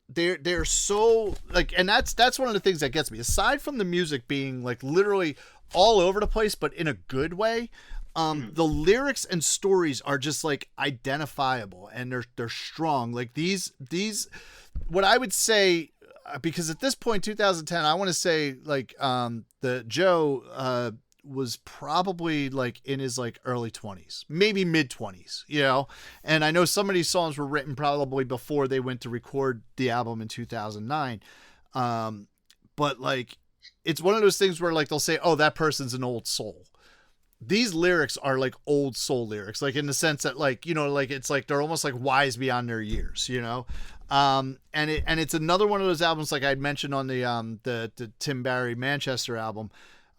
[SPEAKER 1] they're so and that's one of the things that gets me. Aside from the music being literally all over the place, but in a good way, the lyrics and stories are just identifiable, and they're strong. These what I would say, because at this point, 2010, I want to say the Joe was probably in his early 20s, maybe mid 20s, and I know some of these songs were written probably before they went to record the album in 2009. But it's one of those things where they'll say, oh, that person's an old soul. These lyrics are old soul lyrics, in the sense that it's they're almost wise beyond their years, and it's another one of those albums, I'd mentioned on the Tim Barry Manchester album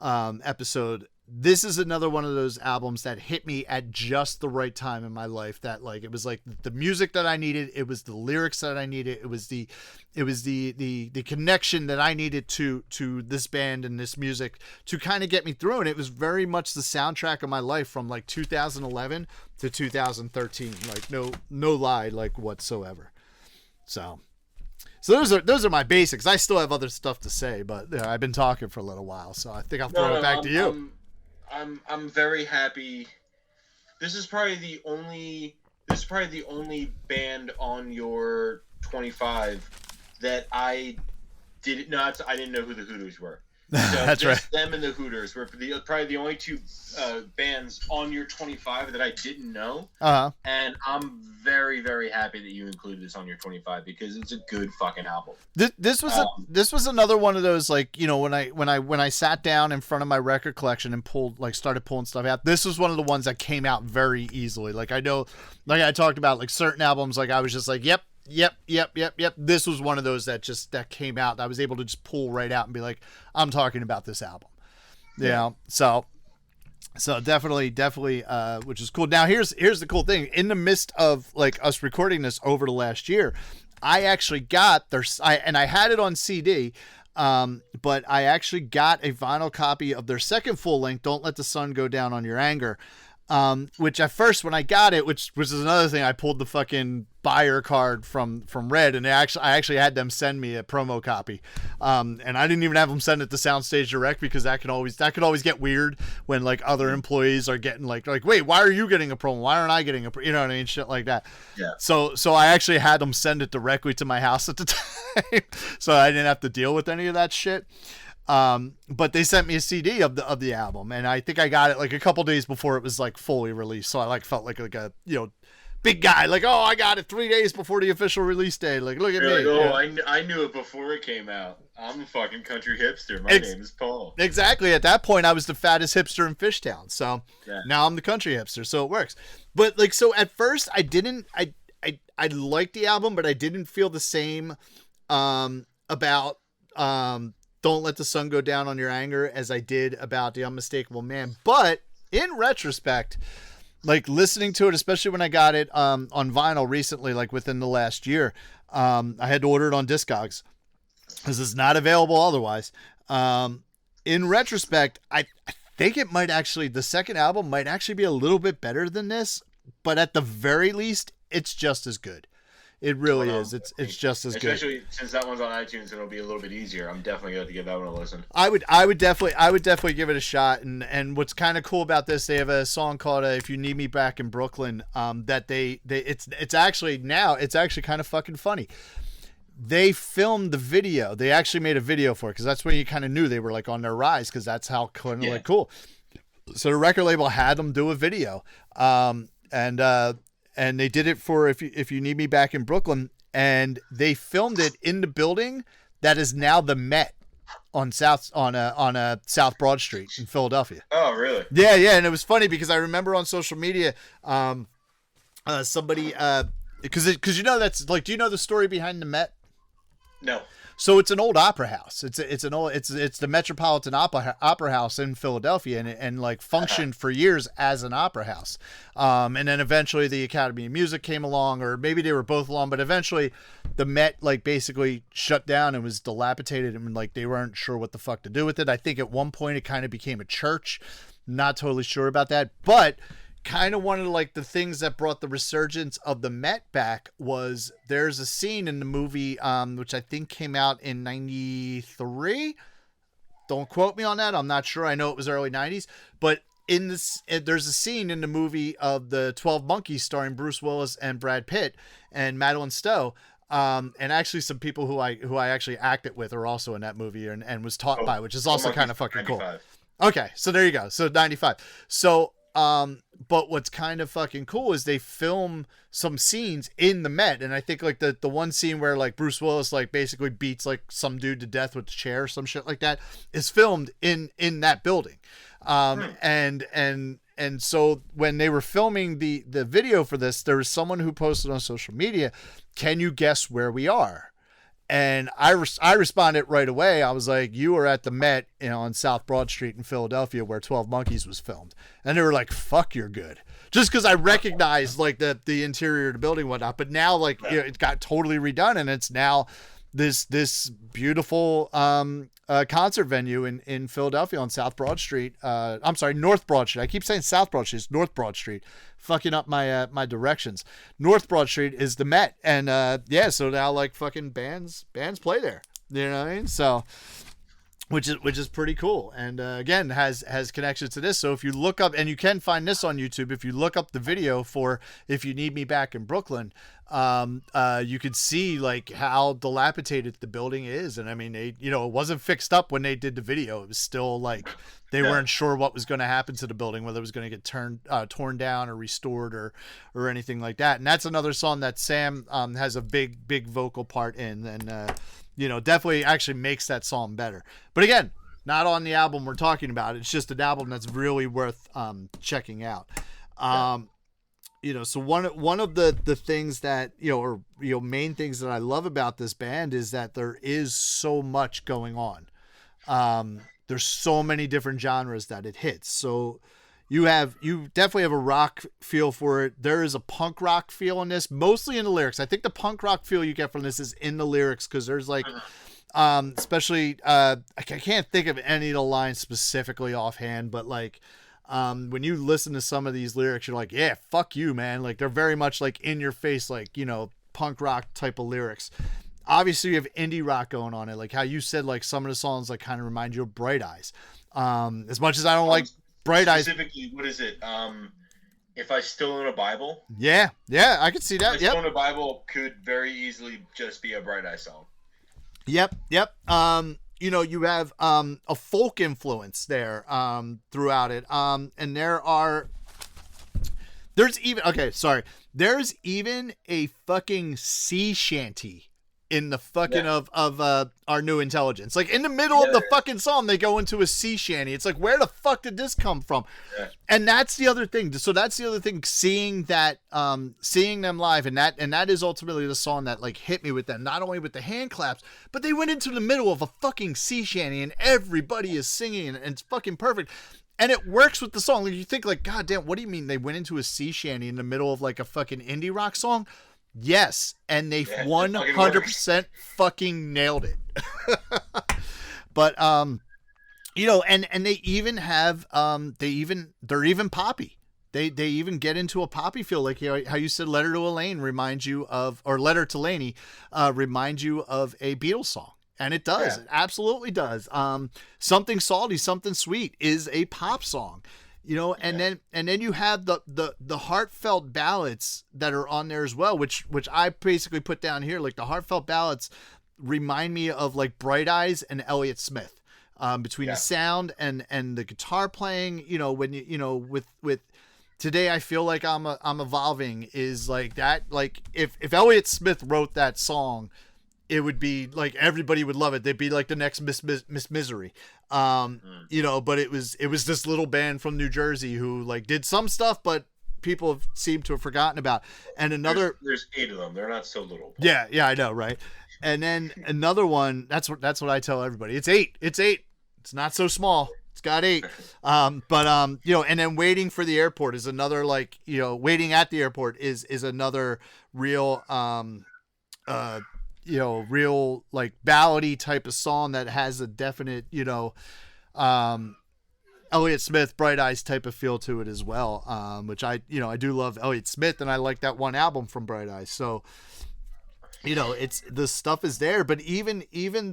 [SPEAKER 1] episode. This is another one of those albums that hit me at just the right time in my life, that it was the music that I needed, it was the lyrics that I needed, it was the connection that I needed to this band and this music to kind of get me through. And it was very much the soundtrack of my life from 2011 to 2013, no lie whatsoever. So those are my basics. I still have other stuff to say, but I've been talking for a little while, so I think I'll throw it back to you.
[SPEAKER 2] I'm very happy. This is probably the only band on your 25 that I didn't know who the Hooters were. So
[SPEAKER 1] That's right.
[SPEAKER 2] Them and the Hooters were probably the only two bands on your 25 that I didn't know.
[SPEAKER 1] Uh-huh.
[SPEAKER 2] And I'm very, very happy that you included this on your 25 because it's a good fucking album.
[SPEAKER 1] This was another one of those when I sat down in front of my record collection and started pulling stuff out. This was one of the ones that came out very easily. I know, I talked about certain albums, I was just yep. This was one of those that came out. I was able to just pull right out and be I'm talking about this album. Yeah. So definitely, which is cool. Now here's the cool thing. In the midst of us recording this over the last year, I actually got and I had it on CD, but I actually got a vinyl copy of their second full length, Don't Let the Sun Go Down on Your Anger. Which at first when I got it, which is another thing, I pulled the fucking buyer card from Red, and I actually had them send me a promo copy. And I didn't even have them send it to Soundstage Direct because that could always get weird when other employees are getting wait, why are you getting a promo? Why aren't I getting a you know what I mean? Shit like that.
[SPEAKER 2] Yeah.
[SPEAKER 1] So I actually had them send it directly to my house at the time, so I didn't have to deal with any of that shit. But they sent me a CD of the album, and I think I got it like a couple days before it was like fully released. So I like felt like a big guy, like, oh, I got it 3 days before the official release day. Like, look at
[SPEAKER 2] You're
[SPEAKER 1] me.
[SPEAKER 2] like, oh, I knew it before it came out. I'm a fucking country hipster. My name is Paul.
[SPEAKER 1] Exactly. At that point, I was the fattest hipster in Fishtown. So now I'm the country hipster. So it works. But like, so at first, I liked the album, but I didn't feel the same about Don't Let the Sun Go Down on Your Anger as I did about The Unmistakable Man. But in retrospect, like listening to it, especially when I got it on vinyl recently, like within the last year, I had to order it on Discogs because it's not available otherwise. In retrospect, I think it might actually, the second album might actually be a little bit better than this, but at the very least, it's just as good. It really is. It's just as good.
[SPEAKER 2] Especially since that one's on iTunes, it'll be a little bit easier. I'm definitely going to give that one a listen.
[SPEAKER 1] I would definitely give it a shot. And what's kind of cool about this, they have a song called "If You Need Me Back in Brooklyn." That it's actually kind of fucking funny. They filmed the video. They actually made a video for it because that's when you kind of knew they were like on their rise because that's how kind of like cool. So the record label had them do a video, and they did it for if you Need Me Back in Brooklyn, and they filmed it in the building that is now the Met on South Broad Street in Philadelphia.
[SPEAKER 2] Oh, really?
[SPEAKER 1] Yeah, and it was funny because I remember on social media, somebody because you know that's like, do you know the story behind the Met?
[SPEAKER 2] No.
[SPEAKER 1] So it's an old opera house. It's the Metropolitan Opera House in Philadelphia, and like functioned for years as an opera house. And then eventually the Academy of Music came along, or maybe they were both along, but eventually the Met like basically shut down and was dilapidated, and like they weren't sure what the fuck to do with it. I think at one point it kind of became a church. Not totally sure about that, but kind of one of like the things that brought the resurgence of the Met back was there's a scene in the movie, which I think came out in 93. Don't quote me on that. I'm not sure. I know it was early 90s, but in this, there's a scene in the movie of the 12 Monkeys starring Bruce Willis and Brad Pitt and Madeline Stowe. And actually some people who I actually acted with are also in that movie and was taught by, which is also kind of fucking 95. Cool. Okay. So there you go. So 95. So, but what's kind of fucking cool is they film some scenes in the Met, and I think like the one scene where like Bruce Willis like basically beats like some dude to death with a chair or some shit like that is filmed in that building. And so when they were filming the video for this, there was someone who posted on social media, "Can you guess where we are?" And I responded right away. I was like, "You are at the Met, on South Broad Street in Philadelphia, where 12 Monkeys was filmed." And they were like, "Fuck, you're good." Just because I recognized like the interior of the building and whatnot. But now like it got totally redone, and it's now this beautiful concert venue in Philadelphia on South Broad Street. I'm sorry, North Broad Street. I keep saying South Broad Street. It's North Broad Street. Fucking up my directions. North Broad Street is the Met, and so now like fucking bands play there. You know what I mean? So, which is pretty cool, and again has connections to this. So if you look up, and you can find this on YouTube, if you look up the video for "If You Need Me Back in Brooklyn," you could see like how dilapidated the building is, and I mean it wasn't fixed up when they did the video. It was still like they weren't sure what was going to happen to the building, whether it was going to get torn down or restored or anything like that. And that's another song that Sam has a big vocal part in, and definitely actually makes that song better. But again, not on the album we're talking about. It's just an album that's really worth checking out. So one of the things that main things that I love about this band is that there is so much going on. There's so many different genres that it hits. So you definitely have a rock feel for it. There is a punk rock feel in this, mostly in the lyrics. I think the punk rock feel you get from this is in the lyrics, because there's like, especially, I can't think of any of the lines specifically offhand, but like, when you listen to some of these lyrics, you're like, yeah, fuck you, man. Like they're very much like in your face, like, punk rock type of lyrics. Obviously you have indie rock going on it. Like how you said, like some of the songs like kind of remind you of Bright Eyes. As much as I don't like Bright Eyes.
[SPEAKER 2] Specifically, what is it? If I Still Own a Bible?
[SPEAKER 1] Yeah, I could see that.
[SPEAKER 2] If I Still Own a Bible could very easily just be a Bright Eyes song.
[SPEAKER 1] Yep. you have a folk influence there throughout it. And there's even a fucking sea shanty in the fucking of Our New Intelligence. Like in the middle of the fucking song, they go into a sea shanty. It's like, where the fuck did this come from? Yeah. And that's the other thing. So that's the other thing. Seeing them live, and that is ultimately the song that like hit me with them. Not only with the hand claps, but they went into the middle of a fucking sea shanty, and everybody is singing, and it's fucking perfect. And it works with the song. Like you think like, God damn, what do you mean they went into a sea shanty in the middle of like a fucking indie rock song? Yes, and they 100% fucking nailed it. But and they even have they're even poppy. They even get into a poppy feel, like how you said Letter to Elaine reminds you of, or Letter to Laney reminds you of a Beatles song. And it does. Yeah. It absolutely does. Something Salty, Something Sweet is a pop song. And then you have the heartfelt ballads that are on there as well, which I basically put down here. Like the heartfelt ballads remind me of like Bright Eyes and Elliott Smith, between the sound and the guitar playing. When with Today I Feel Like I'm Evolving is like that. Like if Elliott Smith wrote that song, it would be like everybody would love it. They'd be like the next Miss Misery. But it was this little band from New Jersey who like did some stuff, but people have seemed to have forgotten about. And another,
[SPEAKER 2] there's 8 of them. They're not so little.
[SPEAKER 1] Yeah, I know, right? And then another one. That's what I tell everybody. It's 8. It's not so small. It's got 8. And then Waiting for the Airport is another, like, Waiting at the Airport is another real real like ballady type of song that has a definite, Elliott Smith, Bright Eyes type of feel to it as well. Which I do love Elliott Smith, and I like that one album from Bright Eyes. So, it's the stuff is there, but even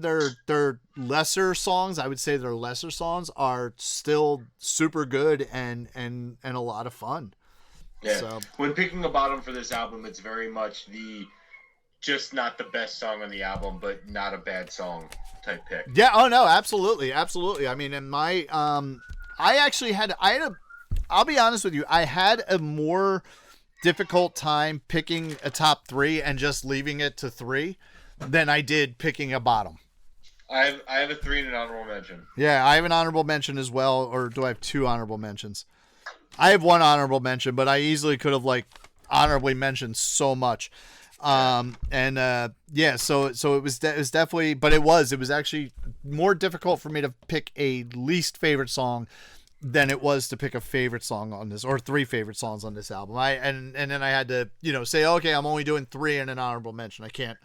[SPEAKER 1] their lesser songs, I would say their lesser songs are still super good and a lot of fun.
[SPEAKER 2] Yeah. So when picking a bottom for this album, it's very much just not the best song on the album, but not a bad song type pick.
[SPEAKER 1] Yeah. Oh no, absolutely. I mean, in my, I'll be honest with you. I had a more difficult time picking a top 3 and just leaving it to 3 than I did picking a bottom.
[SPEAKER 2] I have a 3 and an honorable mention.
[SPEAKER 1] Yeah. I have an honorable mention as well. Or do I have 2 honorable mentions? I have 1 honorable mention, but I easily could have like honorably mentioned so much. So it was definitely, but it was actually more difficult for me to pick a least favorite song than it was to pick a favorite song on this, or 3 favorite songs on this album. And then I had to, say, okay, I'm only doing 3 and an honorable mention. I can't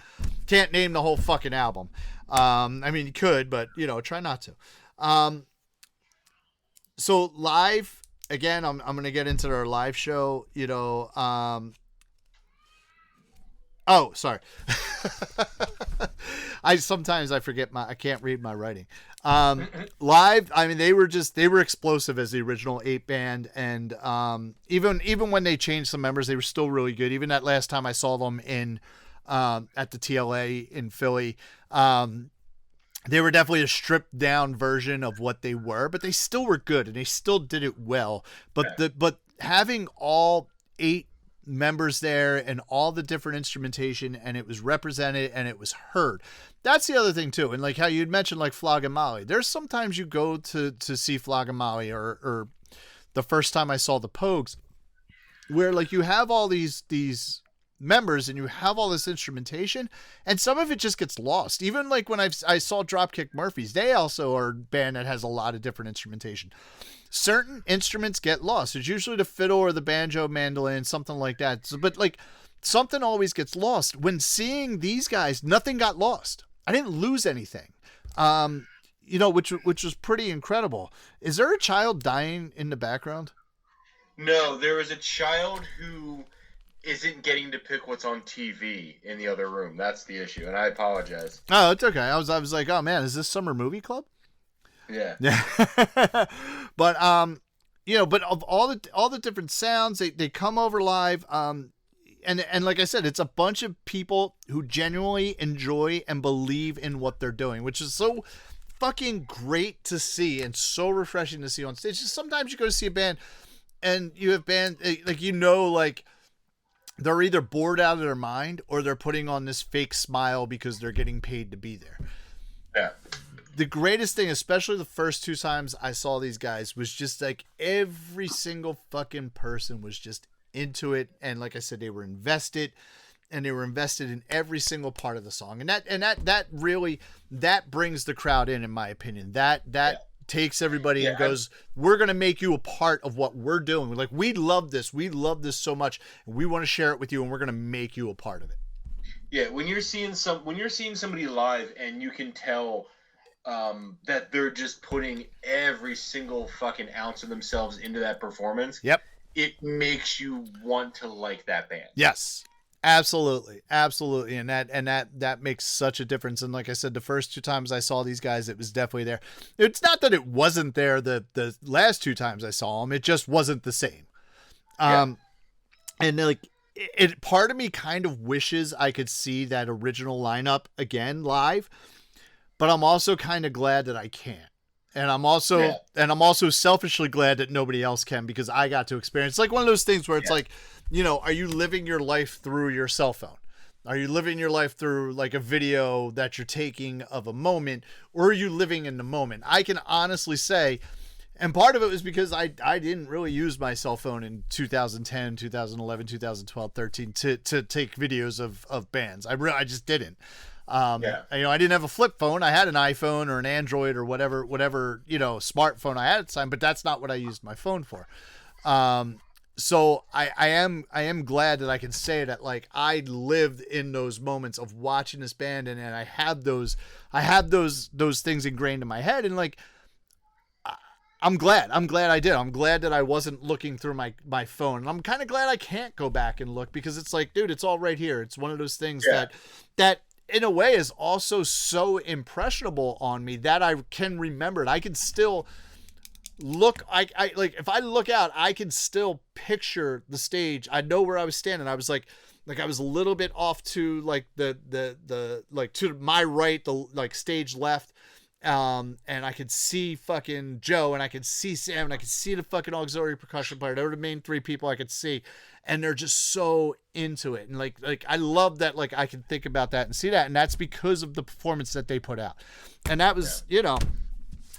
[SPEAKER 1] name the whole fucking album. I mean, you could, but try not to. So live again, I'm going to get into our live show, oh, sorry. I forget I can't read my writing. Live, I mean, they were explosive as the original 8 band. And, even when they changed some members, they were still really good. Even that last time I saw them at the TLA in Philly, they were definitely a stripped down version of what they were, but they still were good and they still did it well. But having all 8 members there and all the different instrumentation, and it was represented and it was heard. That's the other thing too. And like how you'd mentioned like Flog and Molly, there's sometimes you go to see Flog and Molly, or the first time I saw the Pogues, where like you have all these members and you have all this instrumentation, and some of it just gets lost. Even like when I saw Dropkick Murphys, they also are a band that has a lot of different instrumentation. Certain instruments get lost. It's usually the fiddle or the banjo, mandolin, something like that. So, but like something always gets lost. When seeing these guys, nothing got lost. I didn't lose anything. Which was pretty incredible. Is there a child dying in the background?
[SPEAKER 2] No, there is a child who isn't getting to pick what's on TV in the other room. That's the issue, and I apologize.
[SPEAKER 1] Oh, it's okay. I was like, oh man, is this Summer Movie Club?
[SPEAKER 2] Yeah.
[SPEAKER 1] But but of all the different sounds, they come over live. And like I said, it's a bunch of people who genuinely enjoy and believe in what they're doing, which is so fucking great to see and so refreshing to see on stage. Just sometimes you go to see a band and you have band like, you know, like they're either bored out of their mind or they're putting on this fake smile because they're getting paid to be there.
[SPEAKER 2] Yeah.
[SPEAKER 1] The greatest thing, especially the first 2 times I saw these guys, was just like every single fucking person was just into it. And like I said, they were invested, and they were invested in every single part of the song. And that really, that brings the crowd in my opinion. That takes everybody and goes, we're going to make you a part of what we're doing. We're like, we love this. We love this so much. And we want to share it with you, and we're going to make you a part of it.
[SPEAKER 2] Yeah. When you're seeing somebody live and you can tell that they're just putting every single fucking ounce of themselves into that performance.
[SPEAKER 1] Yep.
[SPEAKER 2] It makes you want to like that band.
[SPEAKER 1] Yes, absolutely. Absolutely. And that makes such a difference. And like I said, the first 2 times I saw these guys, it was definitely there. It's not that it wasn't there the last 2 times I saw them. It just wasn't the same. And like, it part of me kind of wishes I could see that original lineup again live, but I'm also kind of glad that I can't. And I'm also selfishly glad that nobody else can, because I got to experience. It's like one of those things where it's like, you know, are you living your life through your cell phone? Are you living your life through like a video that you're taking of a moment, or are you living in the moment? I can honestly say, and part of it was because I didn't really use my cell phone in 2010, 2011, 2012, 13 to take videos of bands. I just didn't. You know, I didn't have a flip phone. I had an iPhone or an Android or whatever, you know, smartphone I had at the time, but that's not what I used my phone for. So I am glad that I can say that, like, I lived in those moments of watching this band, and I have those things ingrained in my head. And like, I'm glad I did. I'm glad that I wasn't looking through my phone, and I'm kind of glad I can't go back and look, because it's like, dude, it's all right here. It's one of those things that in a way is also so impressionable on me that I can remember it. I can still look, I like, if I look out, I can still picture the stage. I know where I was standing. I was like I was a little bit off to like the like to my right, the like stage left. And I could see fucking Joe, and I could see Sam, and I could see the fucking auxiliary percussion player. They were the main 3 people I could see, and they're just so into it. And like I love that, like, I can think about that and see that, and that's because of the performance that they put out. And that was, you know,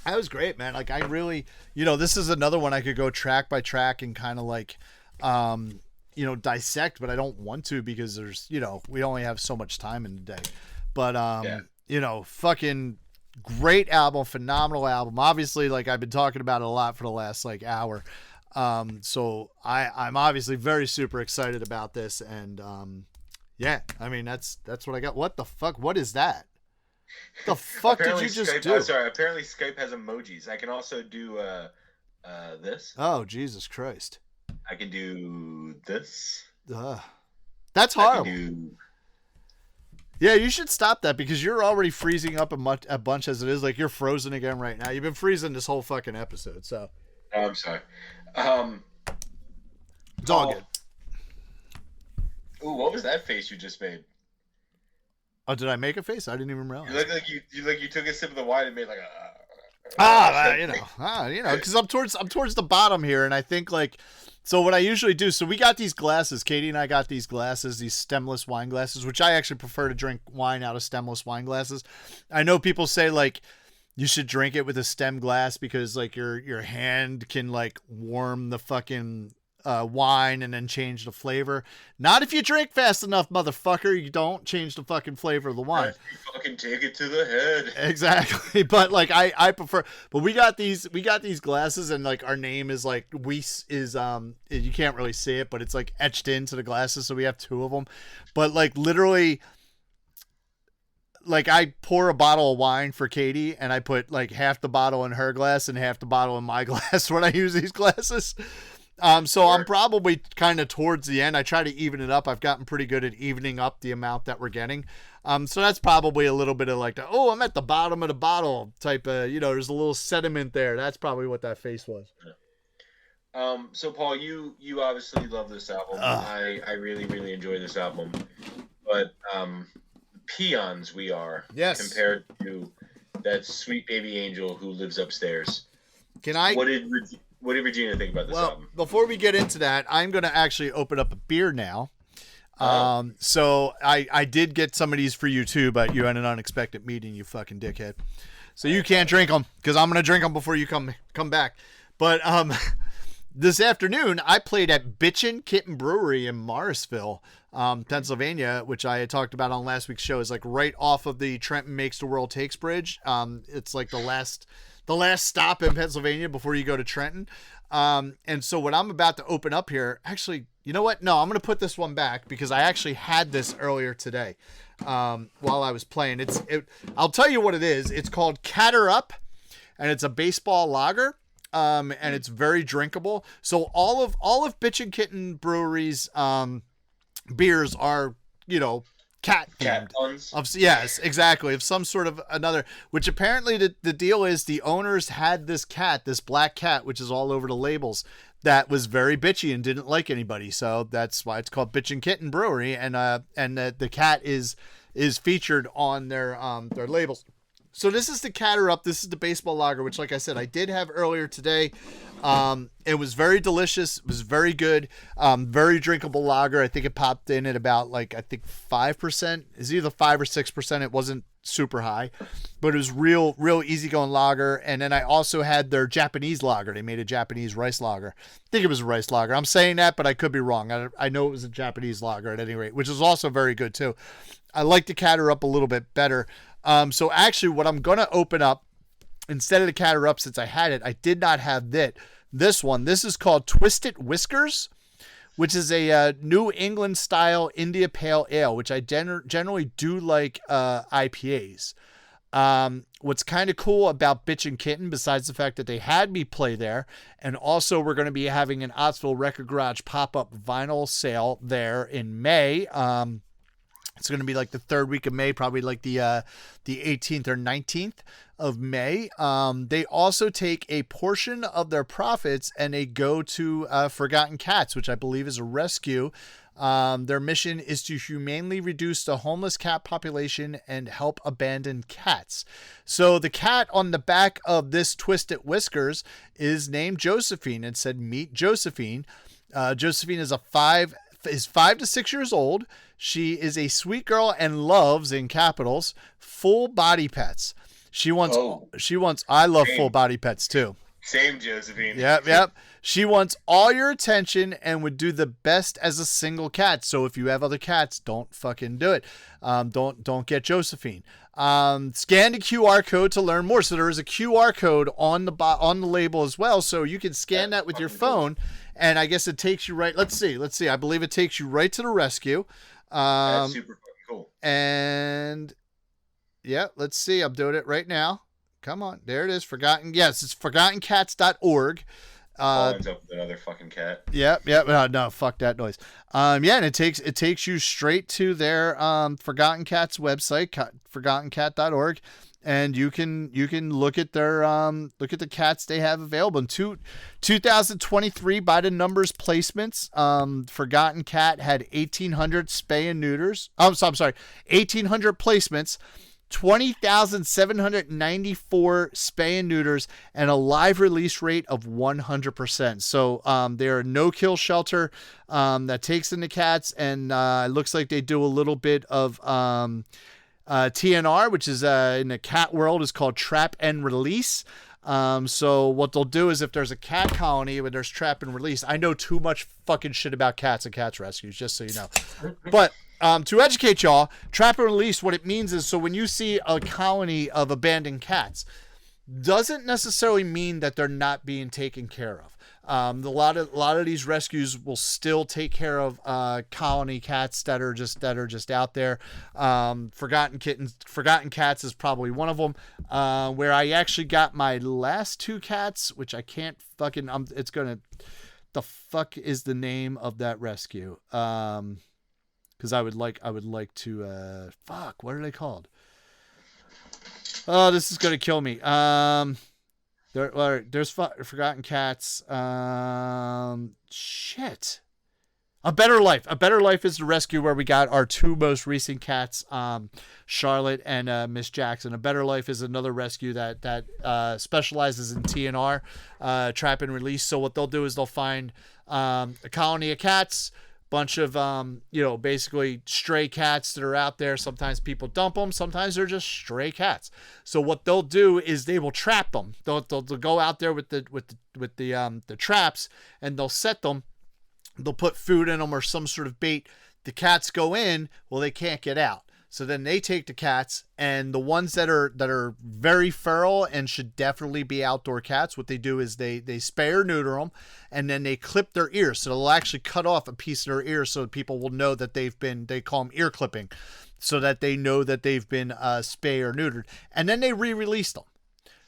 [SPEAKER 1] that was great, man. Like, I really, you know, this is another one I could go track by track and kind of like, you know, dissect, but I don't want to, because there's, you know, we only have so much time in the day. But you know, fucking great album, phenomenal album. Obviously, like, I've been talking about it a lot for the last like hour. So I'm obviously very super excited about this, and yeah, I mean, that's what I got. What the fuck? What is that? The fuck did you just do?
[SPEAKER 2] Sorry, apparently Skype has emojis. I can also do this.
[SPEAKER 1] Oh, Jesus Christ.
[SPEAKER 2] I can do this.
[SPEAKER 1] That's horrible. Yeah, you should stop that, because you're already freezing up a bunch as it is. Like, you're frozen again right now. You've been freezing this whole fucking episode, so.
[SPEAKER 2] Oh, I'm sorry.
[SPEAKER 1] It's all good.
[SPEAKER 2] Ooh, what was that face you just made?
[SPEAKER 1] Oh, did I make a face? I didn't even realize.
[SPEAKER 2] You look like you took a sip of the wine and made like a.
[SPEAKER 1] You know, because I'm towards the bottom here, and I think like. So what I usually do, so we got these glasses, Katie and I got these glasses, these stemless wine glasses, which I actually prefer to drink wine out of stemless wine glasses. I know people say like you should drink it with a stem glass because like your hand can like warm the fucking wine and then change the flavor. Not if you drink fast enough, motherfucker. You don't change the fucking flavor of the wine.
[SPEAKER 2] You fucking take it to the head.
[SPEAKER 1] Exactly. But like I prefer, but we got these glasses, and like our name is like Weiss is you can't really see it, but it's like etched into the glasses, so we have 2 of them. But like literally, like, I pour a bottle of wine for Katie, and I put like half the bottle in her glass and half the bottle in my glass when I use these glasses. So I'm probably kind of towards the end. I try to even it up. I've gotten pretty good at evening up the amount that we're getting. So that's probably a little bit of like, I'm at the bottom of the bottle type of, you know, there's a little sediment there. That's probably what that face was.
[SPEAKER 2] So Paul, you obviously love this album. I really, really enjoy this album. But peons we are,
[SPEAKER 1] yes,
[SPEAKER 2] compared to that sweet baby angel who lives upstairs.
[SPEAKER 1] Can I?
[SPEAKER 2] What did Regina think about this album?
[SPEAKER 1] Before we get into that, I'm going to actually open up a beer now.
[SPEAKER 2] Oh.
[SPEAKER 1] So I did get some of these for you too, but you had an unexpected meeting, you fucking dickhead. So you can't drink them because I'm going to drink them before you come back. But this afternoon I played at Bitchin' Kitten Brewery in Morrisville, Pennsylvania, which I had talked about on last week's show. Is like right off of the Trenton Makes the World Takes Bridge. It's like the last stop in Pennsylvania before you go to Trenton. And so what I'm about to open up here, actually, you know what? No, I'm going to put this one back because I actually had this earlier today while I was playing. I'll tell you what it is. It's called Catter Up, and it's a baseball lager, and it's very drinkable. So all of Bitchin' Kitten Brewery's beers are, cat themed. Yes, exactly. Of some sort of another, which apparently the deal is the owners had this black cat, which is all over the labels, that was very bitchy and didn't like anybody. So that's why it's called Bitchin' Kitten Brewery. And the cat is featured on their labels. So this is the Catter Up. This is the baseball lager, which, like I said, I did have earlier today. It was very delicious. It was very good. Very drinkable lager. I think it popped in at about 5%. It's either 5 or 6%. It wasn't super high, but it was real easygoing lager. And then I also had their Japanese lager. They made a Japanese rice lager. I think it was a rice lager. I'm saying that, but I could be wrong. I know it was a Japanese lager at any rate, which is also very good too. I like the Catter Up a little bit better. So actually what I'm going to open up instead of the Catter Up, since I had it, I did not have this one. This is called Twisted Whiskers, which is a New England style India Pale Ale, which I generally do like IPAs. What's kind of cool about Bitchin' Kitten, besides the fact that they had me play there, and also we're going to be having an Ottsville Record Garage pop-up vinyl sale there in May. It's going to be like the third week of May, probably like the 18th or 19th of May. They also take a portion of their profits and they go to Forgotten Cats, which I believe is a rescue. Their mission is to humanely reduce the homeless cat population and help abandoned cats. So the cat on the back of this Twisted Whiskers is named Josephine and said, "Meet Josephine." Josephine is 5 to 6 years old. She is a sweet girl and loves, in capitals, full body pets. She wants. I love full body pets too.
[SPEAKER 2] Same, Josephine.
[SPEAKER 1] Yep. She wants all your attention and would do the best as a single cat. So if you have other cats, don't fucking do it. Don't get Josephine. Scan the QR code to learn more. So there is a QR code on the label as well. So you can scan that with your phone, and I guess it takes you right. Let's see. I believe it takes you right to the rescue.
[SPEAKER 2] That's super fucking cool.
[SPEAKER 1] And yeah, let's see. I'm doing it right now. Come on. There it is. It's forgottencats.org.
[SPEAKER 2] Ends up with another fucking cat.
[SPEAKER 1] Yep. No, fuck that noise. And it takes you straight to their Forgotten Cats website, forgottencat.org, and you can look at their look at the cats they have available. In 2023 by the numbers placements, Forgotten Cat had 1,800 spay and neuters. I'm sorry, 1,800 placements. 20,794 spay and neuters, and a live release rate of 100%. So they're a no-kill shelter that takes in the cats, and it looks like they do a little bit of TNR, which is in the cat world is called trap and release. So what they'll do is if there's a cat colony where there's trap and release, I know too much fucking shit about cats and cats rescues, just so you know. But to educate y'all, trap and release, what it means is, so when you see a colony of abandoned cats, doesn't necessarily mean that they're not being taken care of. A lot of these rescues will still take care of colony cats that are just out there. Forgotten Cats is probably one of them. Where I actually got my last 2 cats, which I can't fucking. It's gonna. The fuck is the name of that rescue? Because I would like to. Fuck. What are they called? Oh, this is gonna kill me. There's Forgotten Cats. Shit. A Better Life. A Better Life is the rescue where we got our two most recent cats, Charlotte and Miss Jackson. A Better Life is another rescue that specializes in TNR, trap and release. So what they'll do is they'll find a colony of cats, bunch of basically stray cats that are out there. Sometimes people dump them, sometimes they're just stray cats. So what they'll do is they will trap them. They'll go out there with the traps, and they'll set them. They'll put food in them or some sort of bait. The cats go in, well, they can't get out. So then they take the cats, and the ones that are very feral and should definitely be outdoor cats, what they do is they spay or neuter them, and then they clip their ears. So they'll actually cut off a piece of their ear so people will know that they call them ear clipping, so that they know that they've been spay or neutered. And then they re-release them.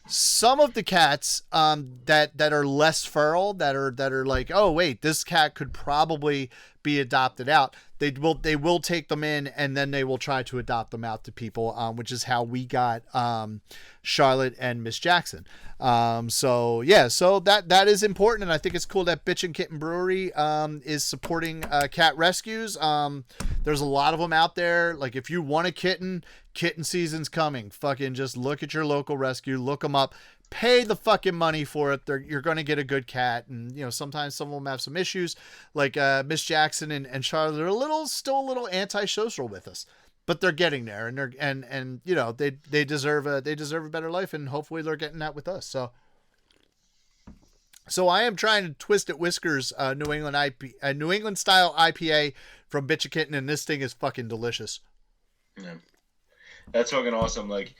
[SPEAKER 1] Some of the cats that are less feral, that are like, oh wait, this cat could probably be adopted out. They will take them in, and then they will try to adopt them out to people, which is how we got Charlotte and Miss Jackson. So that is important, and I think it's cool that Bitch and Kitten Brewery is supporting cat rescues. There's a lot of them out there. Like, if you want a kitten season's coming. Fucking just look at your local rescue, look them up, pay the fucking money for it. You're going to get a good cat. And, sometimes some of them have some issues, like Miss Jackson and Charlotte are still a little antisocial with us, but they're getting there, and they deserve a better life, and hopefully they're getting that with us. So I am trying to twist at Whiskers New England style IPA from Bitch and Kitten, and this thing is fucking delicious.
[SPEAKER 2] Yeah. That's fucking awesome. Like,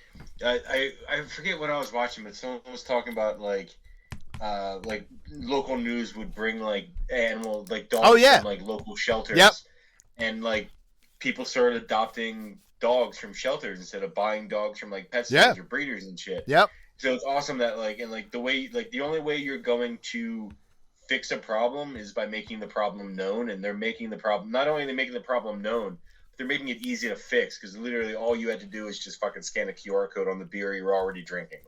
[SPEAKER 2] I forget what I was watching, but someone was talking about like local news would bring like dogs from like local shelters.
[SPEAKER 1] Yep.
[SPEAKER 2] And like people started adopting dogs from shelters instead of buying dogs from like pet
[SPEAKER 1] Yeah.
[SPEAKER 2] stores or breeders and shit.
[SPEAKER 1] Yep.
[SPEAKER 2] So it's awesome that the only way you're going to fix a problem is by making the problem known, and they're making the problem, not only are they making the problem known, they're making it easy to fix, because literally all you had to do is just fucking scan a QR code on the beer you were already drinking.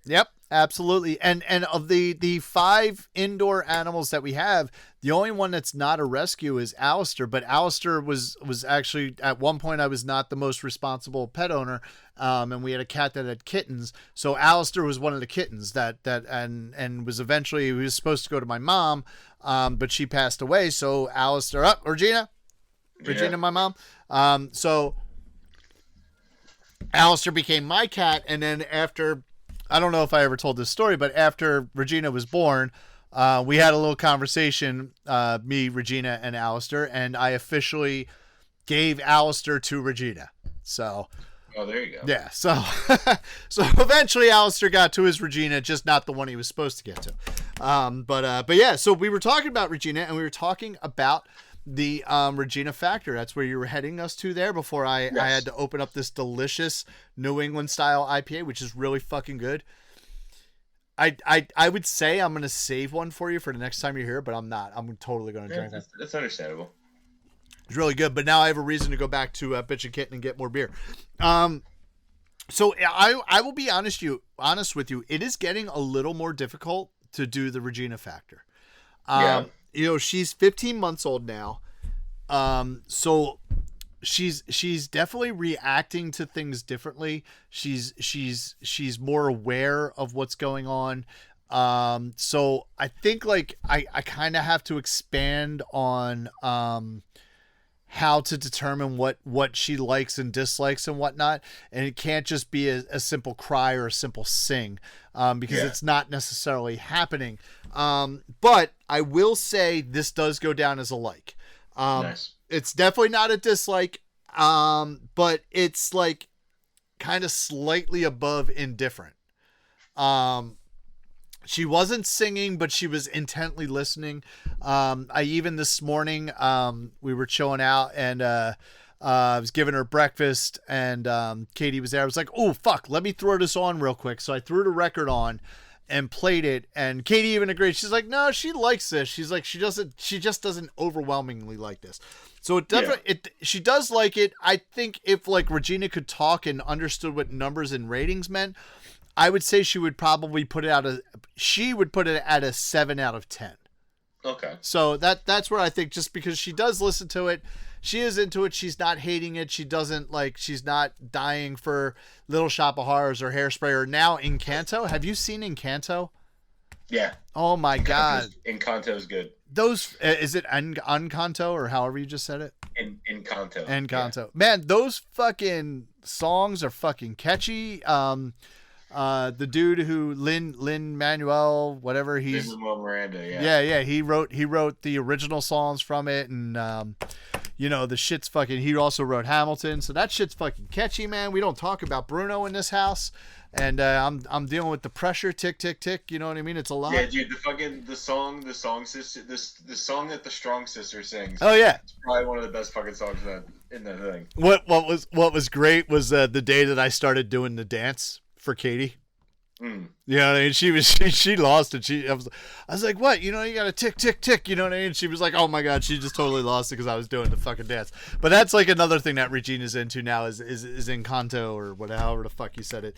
[SPEAKER 1] Yep, absolutely. And of the 5 indoor animals that we have, the only one that's not a rescue is Alistair. But Alistair was actually, at one point, I was not the most responsible pet owner, and we had a cat that had kittens. So Alistair was one of the kittens that and was eventually, he was supposed to go to my mom, but she passed away. So Alistair, Regina, my mom. So Alistair became my cat, and then after, I don't know if I ever told this story, but after Regina was born, we had a little conversation, me, Regina, and Alistair, and I officially gave Alistair to Regina. So,
[SPEAKER 2] oh, there you go.
[SPEAKER 1] Yeah, so so eventually Alistair got to his Regina, just not the one he was supposed to get to. But yeah, so we were talking about Regina, and we were talking about the Regina Factor. That's where you were heading us to there before I had to open up this delicious New England style IPA, which is really fucking good. I would say I'm going to save one for you for the next time you're here, but I'm not. I'm totally going to drink that.
[SPEAKER 2] That's understandable.
[SPEAKER 1] It's really good, but now I have a reason to go back to Bitch and Kitten and get more beer. So I will be honest with you. It is getting a little more difficult to do the Regina Factor. She's 15 months old now. So she's definitely reacting to things differently. She's more aware of what's going on. So I think like I kind of have to expand on how to determine what she likes and dislikes and whatnot. And it can't just be a simple cry or a simple sing, because it's not necessarily happening. But I will say this does go down as a like.
[SPEAKER 2] Nice.
[SPEAKER 1] It's definitely not a dislike, but it's like kind of slightly above indifferent. She wasn't singing, but she was intently listening. I even this morning, we were chilling out, and I was giving her breakfast, and Katie was there. I was like, oh, fuck, let me throw this on real quick. So I threw the record on and played it, and Katie even agreed. She's like, no, she likes this. She's like, she just doesn't overwhelmingly like this. So it definitely, she does like it. I think if like Regina could talk and understood what numbers and ratings meant, I would say she would probably put it at a 7 out of 10.
[SPEAKER 2] Okay.
[SPEAKER 1] So that's where I think, just because she does listen to it, she is into it. She's not hating it. She doesn't she's not dying for Little Shop of Horrors or Hairspray or now Encanto. Have you seen Encanto?
[SPEAKER 2] Yeah.
[SPEAKER 1] Oh my God.
[SPEAKER 2] Encanto's good.
[SPEAKER 1] Those, is it Encanto or however you just said it?
[SPEAKER 2] Encanto.
[SPEAKER 1] Encanto. Yeah. Man, those fucking songs are fucking catchy. The dude who Lin Manuel, whatever he's
[SPEAKER 2] Lin-Manuel Miranda, yeah.
[SPEAKER 1] Yeah, he wrote the original songs from it, and the shit's fucking. He also wrote Hamilton, so that shit's fucking catchy, man. We don't talk about Bruno in this house, and I'm dealing with the pressure, tick tick tick. You know what I mean? It's a lot.
[SPEAKER 2] Yeah, dude. The song sister, the song that the Strong Sister sings.
[SPEAKER 1] Oh yeah,
[SPEAKER 2] it's probably one of the best fucking songs in that thing.
[SPEAKER 1] What was great was the day that I started doing the dance for Katie.
[SPEAKER 2] Mm.
[SPEAKER 1] You know what I mean? She lost it. I was like, what? You got to tick, tick, tick. You know what I mean? She was like, oh my God, she just totally lost it because I was doing the fucking dance. But that's like another thing that Regina's into now is Encanto or whatever, however the fuck you said it.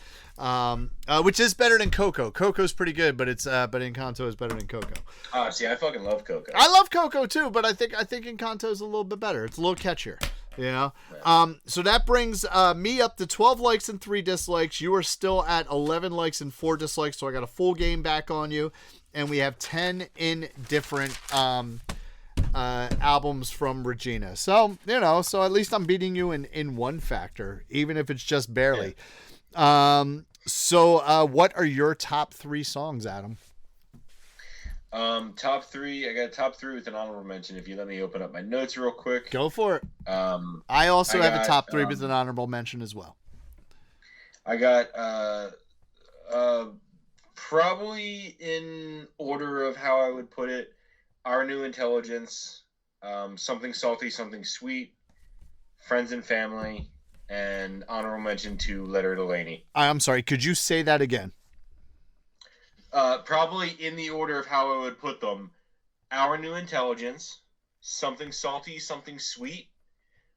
[SPEAKER 1] Which is better than Coco. Coco's pretty good, but but Encanto is better than Coco.
[SPEAKER 2] Oh, see, I fucking love Coco.
[SPEAKER 1] I love Coco too, but I think Encanto is a little bit better. It's a little catchier. Yeah. So that brings me up to 12 likes and 3 dislikes. You are still at 11 likes and 4 dislikes, so I got a full game back on you. And we have 10 indifferent albums from Regina. So, so at least I'm beating you in one factor, even if it's just barely. Yeah. So what are your top 3 songs, Adam?
[SPEAKER 2] Top 3. I got top 3 with an honorable mention. If you let me open up my notes real quick.
[SPEAKER 1] Go for it. I also have a top 3 with an honorable mention as well. I
[SPEAKER 2] got probably in order of how I would put it: Our New Intelligence, Something Salty, Something Sweet, Friends and Family, and honorable mention to Letter to Laney.
[SPEAKER 1] I'm sorry. Could you say that again?
[SPEAKER 2] Probably in the order of how I would put them: Our New Intelligence, Something Salty, Something Sweet,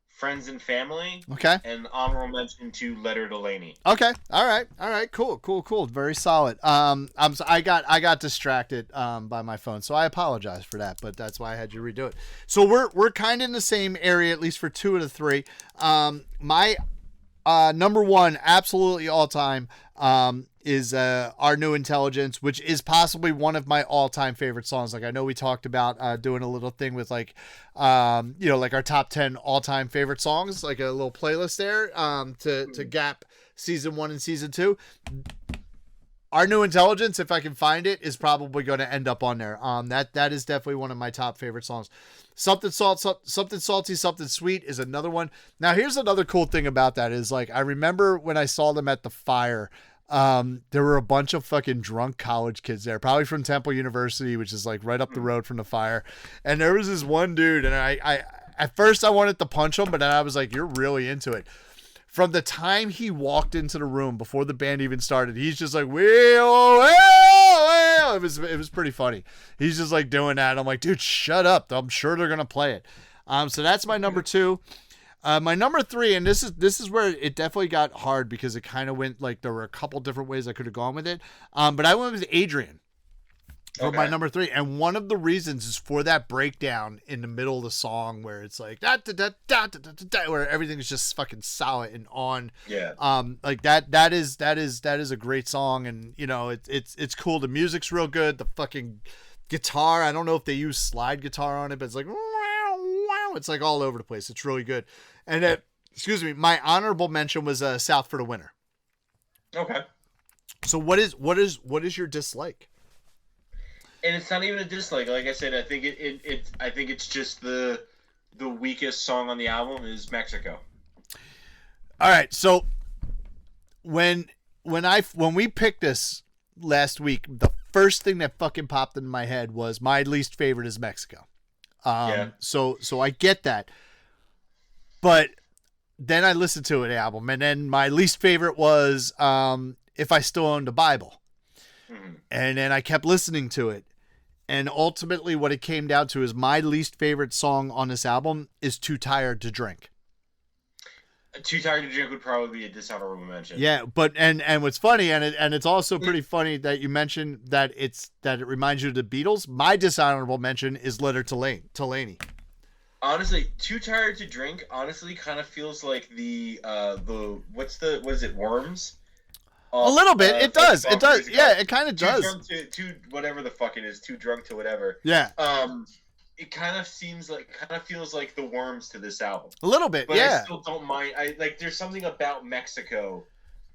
[SPEAKER 2] Friends and Family. Okay. And honorable mention to Letter to Laney.
[SPEAKER 1] Okay. All right. Cool. Very solid. I got distracted by my phone, so I apologize for that, but that's why I had you redo it. So we're kind of in the same area, at least for 2 of the 3. My number 1, absolutely all time, is Our New Intelligence, which is possibly one of my all-time favorite songs. Like, I know we talked about doing a little thing with like our top 10 all-time favorite songs, like a little playlist there to gap season 1 and season 2. Our New Intelligence, if I can find it, is probably going to end up on there. That is definitely one of my top favorite songs. Something Salty, Something Sweet is another one. Now, here's another cool thing about that is, like, I remember when I saw them at the Fire, there were a bunch of fucking drunk college kids there, probably from Temple University, which is like right up the road from the Fire. And there was this one dude, and I at first I wanted to punch him, but then I was like, you're really into it. From the time he walked into the room before the band even started, he's just like, it was pretty funny. He's just like doing that. I'm like, dude, shut up. I'm sure they're going to play it. So that's my number 2. My number 3, and this is where it definitely got hard because it kind of went like there were a couple different ways I could have gone with it. But I went with Adrian for my number 3, and one of the reasons is for that breakdown in the middle of the song where it's like where everything is just fucking solid and on.
[SPEAKER 2] Yeah.
[SPEAKER 1] Like that is a great song, and it's cool. The music's real good. The fucking guitar, I don't know if they use slide guitar on it, but it's like it's like all over the place. It's really good. And my honorable mention was South for the Winter.
[SPEAKER 2] Okay.
[SPEAKER 1] So what is your dislike?
[SPEAKER 2] And it's not even a dislike. Like I said, I think I think it's just the weakest song on the album is Mexico.
[SPEAKER 1] All right. So when we picked this last week, the first thing that fucking popped into my head was my least favorite is Mexico. So I get that, but then I listened to an album, and then my least favorite was If I Still Owned a Bible. Mm-hmm. And then I kept listening to it, and ultimately what it came down to is my least favorite song on this album is Too Tired to Drink.
[SPEAKER 2] Too Tired to Drink would probably be a dishonorable mention.
[SPEAKER 1] Yeah, but and what's funny, and it's also pretty funny that you mentioned that it reminds you of the Beatles. My dishonorable mention is Letter to Laney.
[SPEAKER 2] Honestly, Too Tired to Drink honestly kind of feels like the what is it, Worms?
[SPEAKER 1] A little bit. It does. It does. Yeah, it kind of does.
[SPEAKER 2] Too whatever the fuck it is. Too drunk to whatever.
[SPEAKER 1] Yeah.
[SPEAKER 2] It kind of feels like the Worms to this album.
[SPEAKER 1] A little bit.
[SPEAKER 2] But
[SPEAKER 1] yeah.
[SPEAKER 2] I still don't mind. There's something about Mexico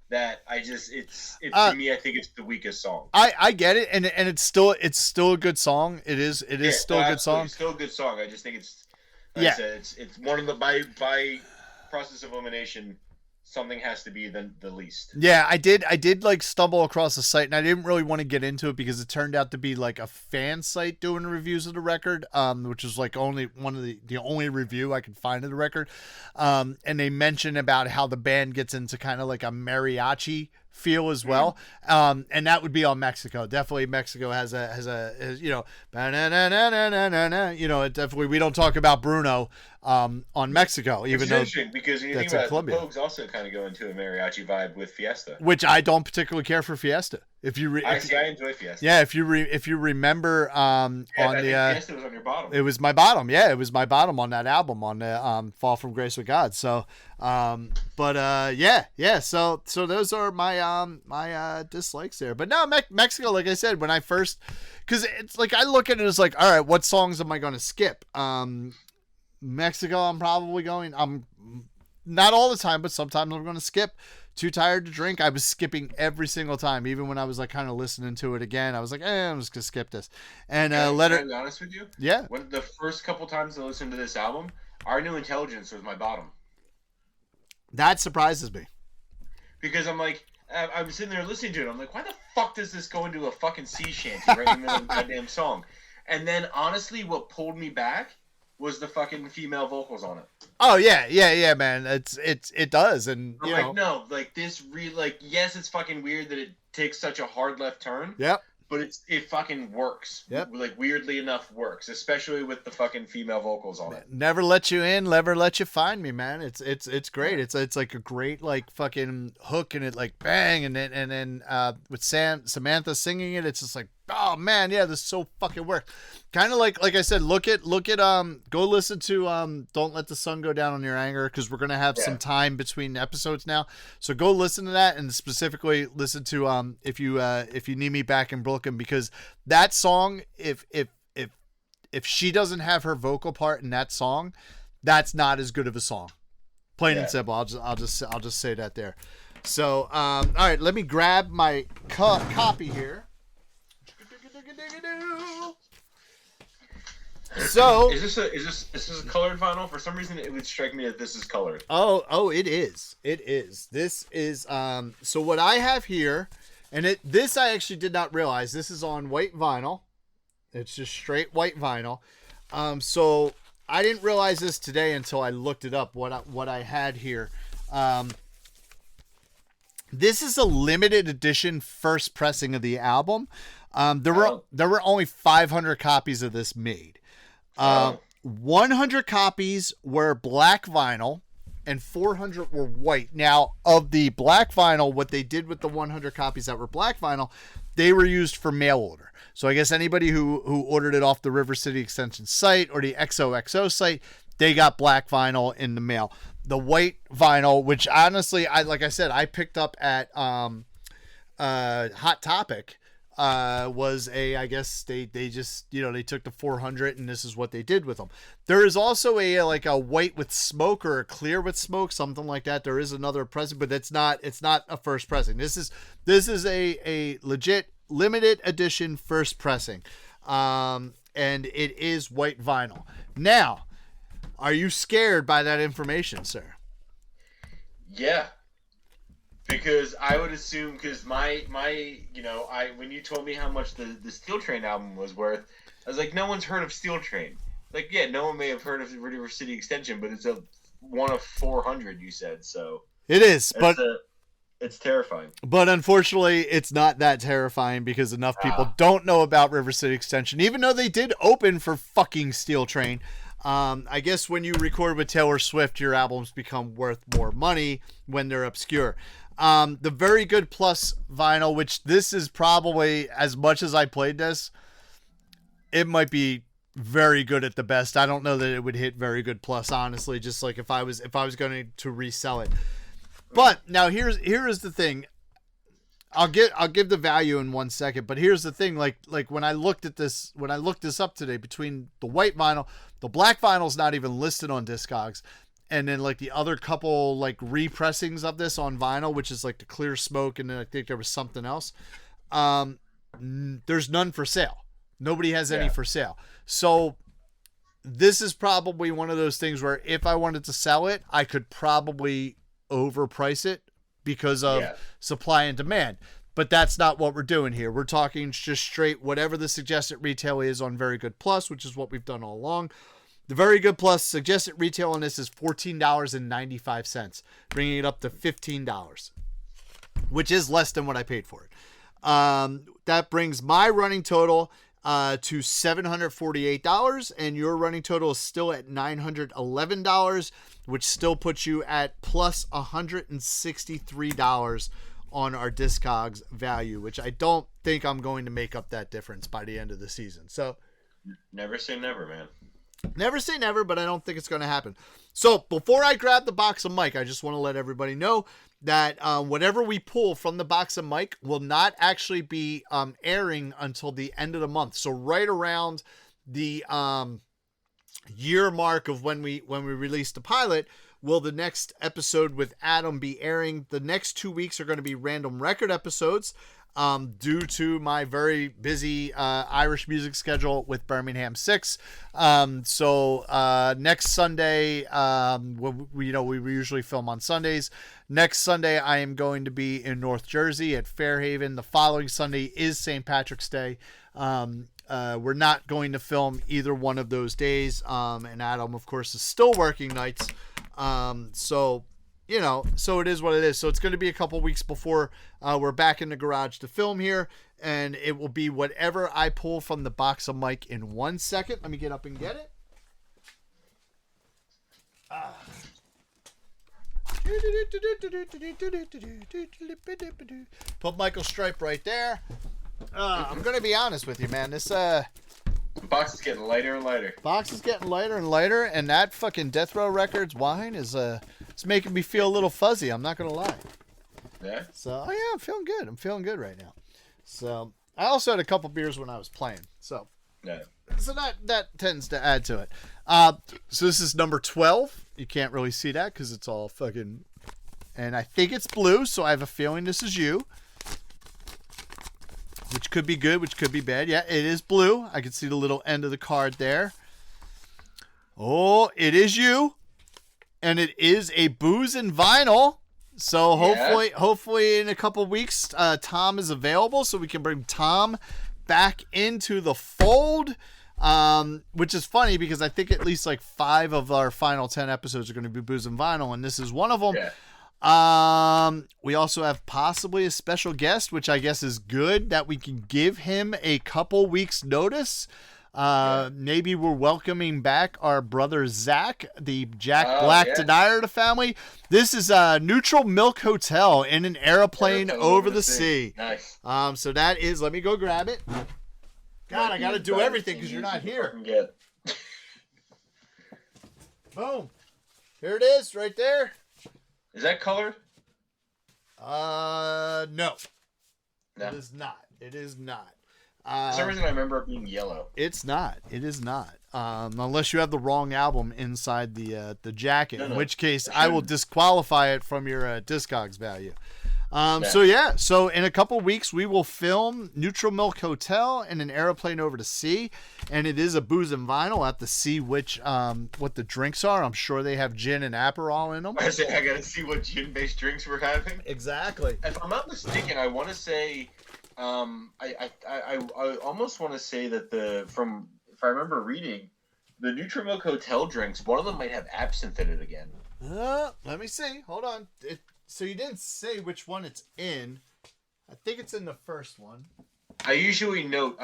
[SPEAKER 2] that to me, I think it's the weakest song.
[SPEAKER 1] I get it, and it's still a good song. It is still a good song.
[SPEAKER 2] It's still a good song. I just think it's
[SPEAKER 1] I
[SPEAKER 2] said, it's one of the by process of elimination. Something has to be the least.
[SPEAKER 1] Yeah, I did like stumble across the site, and I didn't really want to get into it because it turned out to be like a fan site doing reviews of the record, which is like only one of the only review I could find of the record. And they mentioned about how the band gets into kind of like a mariachi feel as well. And that would be on Mexico. Definitely Mexico has you know, it definitely, we don't talk about Bruno on Mexico, even though
[SPEAKER 2] because when you think about it, the Pogues also kind of go into a mariachi vibe with Fiesta,
[SPEAKER 1] which I don't particularly care for Fiesta. If you
[SPEAKER 2] I enjoy Fiesta.
[SPEAKER 1] Yeah, if you remember on the
[SPEAKER 2] Fiesta was on your bottom.
[SPEAKER 1] It was my bottom. Yeah, it was my bottom on that album on the Fall from Grace with God. So yeah. So those are my dislikes there. But no, Mexico, like I said, when I first, because it's like I look at it as like, all right, what songs am I going to skip? Mexico, I'm not all the time, but sometimes I'm going to skip. Too Tired to Drink, I was skipping every single time, even when I was like kind of listening to it again. I was like, I'm just gonna skip this. And
[SPEAKER 2] Can I be honest with you?
[SPEAKER 1] Yeah.
[SPEAKER 2] When the first couple times I listened to this album, Our New Intelligence was my bottom.
[SPEAKER 1] That surprises me.
[SPEAKER 2] Because I'm like, I'm sitting there listening to it. I'm like, why the fuck does this go into a fucking sea shanty right in the middle of the goddamn song? And then honestly, what pulled me back was the fucking female vocals on it.
[SPEAKER 1] Oh yeah, man. It does, and
[SPEAKER 2] I'm like, no, like this yes, it's fucking weird that it takes such a hard left turn.
[SPEAKER 1] Yep.
[SPEAKER 2] But it fucking works.
[SPEAKER 1] Yep.
[SPEAKER 2] Like weirdly enough works, especially with the fucking female vocals on it.
[SPEAKER 1] Never let you in, never let you find me, man. It's great. It's like a great like fucking hook, and it like bang, and then with Samantha singing it, it's just like, oh man, yeah, this so fucking works. Kind of like I said, look at go listen to Don't Let the Sun Go Down on Your Anger, because we're gonna have some time between episodes now. So go listen to that, and specifically listen to if you need me back in Brooklyn, because that song, if she doesn't have her vocal part in that song, that's not as good of a song. Plain and simple. I'll just say that there. So all right, let me grab my copy here. So
[SPEAKER 2] is this a colored vinyl? For some reason, it would strike me that this is colored.
[SPEAKER 1] Oh, it is. This is so what I have here, and this I actually did not realize. This is on white vinyl. It's just straight white vinyl. So I didn't realize this today until I looked it up. What I had here. This is a limited edition first pressing of the album. There were only 500 copies of this made. 100 copies were black vinyl and 400 were white. Now, of the black vinyl, what they did with the 100 copies that were black vinyl, they were used for mail order. So I guess anybody who ordered it off the River City Extension site or the XOXO site, they got black vinyl in the mail. The white vinyl, which honestly, I picked up at Hot Topic, was I guess they just, they took the 400 and this is what they did with them. There is also a white with smoke or a clear with smoke, something like that. There is another pressing, but it's not a first pressing. This is a legit limited edition first pressing. And it is white vinyl. Now, are you scared by that information, sir?
[SPEAKER 2] Yeah. Because I would assume, because my when you told me how much the Steel Train album was worth, I was like, no one's heard of Steel Train. Like, yeah, no one may have heard of the River City Extension, but it's one of 400, you said, so.
[SPEAKER 1] It is, but
[SPEAKER 2] it's terrifying.
[SPEAKER 1] But unfortunately, it's not that terrifying because enough people don't know about River City Extension, even though they did open for fucking Steel Train. I guess when you record with Taylor Swift, your albums become worth more money when they're obscure. The Very Good Plus vinyl, which this is probably, as much as I played this, it might be very good at the best. I don't know that it would hit Very Good Plus, honestly, just like if I was going to resell it. But now here is the thing. I'll give the value in 1 second, but here's the thing, like when I looked this up today, between the white vinyl, the black vinyl's not even listed on Discogs, and then like the other couple like repressings of this on vinyl, which is like the Clear Smoke, and then I think there was something else. There's none for sale. Nobody has any for sale. So this is probably one of those things where if I wanted to sell it, I could probably overprice it because of supply and demand. But that's not what we're doing here. We're talking just straight whatever the suggested retail is on Very Good Plus, which is what we've done all along. The Very Good Plus suggested retail on this is $14.95, bringing it up to $15, which is less than what I paid for it. That brings my running total to $748, and your running total is still at $911, which still puts you at plus $163 on our Discogs value, which I don't think I'm going to make up that difference by the end of the season. So
[SPEAKER 2] never say never, man.
[SPEAKER 1] Never say never, but I don't think it's going to happen. So before I grab the box of Mike, I just want to let everybody know that whatever we pull from the box of Mike will not actually be airing until the end of the month. So right around the year mark of when we release the pilot, will the next episode with Adam be airing. The next 2 weeks are going to be random record episodes. Due to my very busy Irish music schedule with Birmingham 6. So next Sunday, we usually film on Sundays. Next Sunday, I am going to be in North Jersey at Fairhaven. The following Sunday is St. Patrick's Day. We're not going to film either one of those days. And Adam, of course, is still working nights. So it is what it is. So it's going to be a couple weeks before we're back in the garage to film here, and it will be whatever I pull from the box of Mike in 1 second. Let me get up and get it. Put Michael's stripe right there. I'm going to be honest with you, man. This
[SPEAKER 2] box is getting lighter and lighter.
[SPEAKER 1] Box is getting lighter and lighter, and that fucking Death Row Records wine is it's making me feel a little fuzzy. I'm not gonna lie.
[SPEAKER 2] Yeah.
[SPEAKER 1] So I'm feeling good. I'm feeling good right now. So I also had a couple beers when I was playing. So that tends to add to it. So this is number 12. You can't really see that because it's all fucking, and I think it's blue. So I have a feeling this is you. Which could be good, which could be bad. Yeah, it is blue. I can see the little end of the card there. Oh, it is you. And it is a booze and vinyl. So hopefully in a couple weeks, Tom is available so we can bring Tom back into the fold. Which is funny because I think at least like 5 of our final 10 episodes are going to be booze and vinyl, and this is one of them.
[SPEAKER 2] Yeah.
[SPEAKER 1] We also have possibly a special guest, which I guess is good that we can give him a couple weeks notice. Maybe we're welcoming back our brother Zach, the Jack Black denier of the family. This is a Neutral Milk Hotel in an airplane over the sea.
[SPEAKER 2] Nice.
[SPEAKER 1] So that is, let me go grab it. God, I got to do everything because you're not here. Boom. Here it is right there.
[SPEAKER 2] Is that colored?
[SPEAKER 1] No. It is not. It is not.
[SPEAKER 2] For some reason I remember it being yellow.
[SPEAKER 1] It's not. It is not. Unless you have the wrong album inside the jacket, in which case I will disqualify it from your Discogs value. So in a couple weeks we will film Neutral Milk Hotel in an airplane over the sea, and it is a booze and vinyl. I have to see which what the drinks are. I'm sure they have gin and Aperol in them.
[SPEAKER 2] I gotta see what gin-based drinks we're having.
[SPEAKER 1] Exactly.
[SPEAKER 2] If I'm not mistaken, I want to say, I almost want to say that if I remember reading, the Neutral Milk Hotel drinks, one of them might have absinthe in it again.
[SPEAKER 1] Let me see. Hold on. So you didn't say which one it's in. I think it's in the first one.
[SPEAKER 2] I usually note.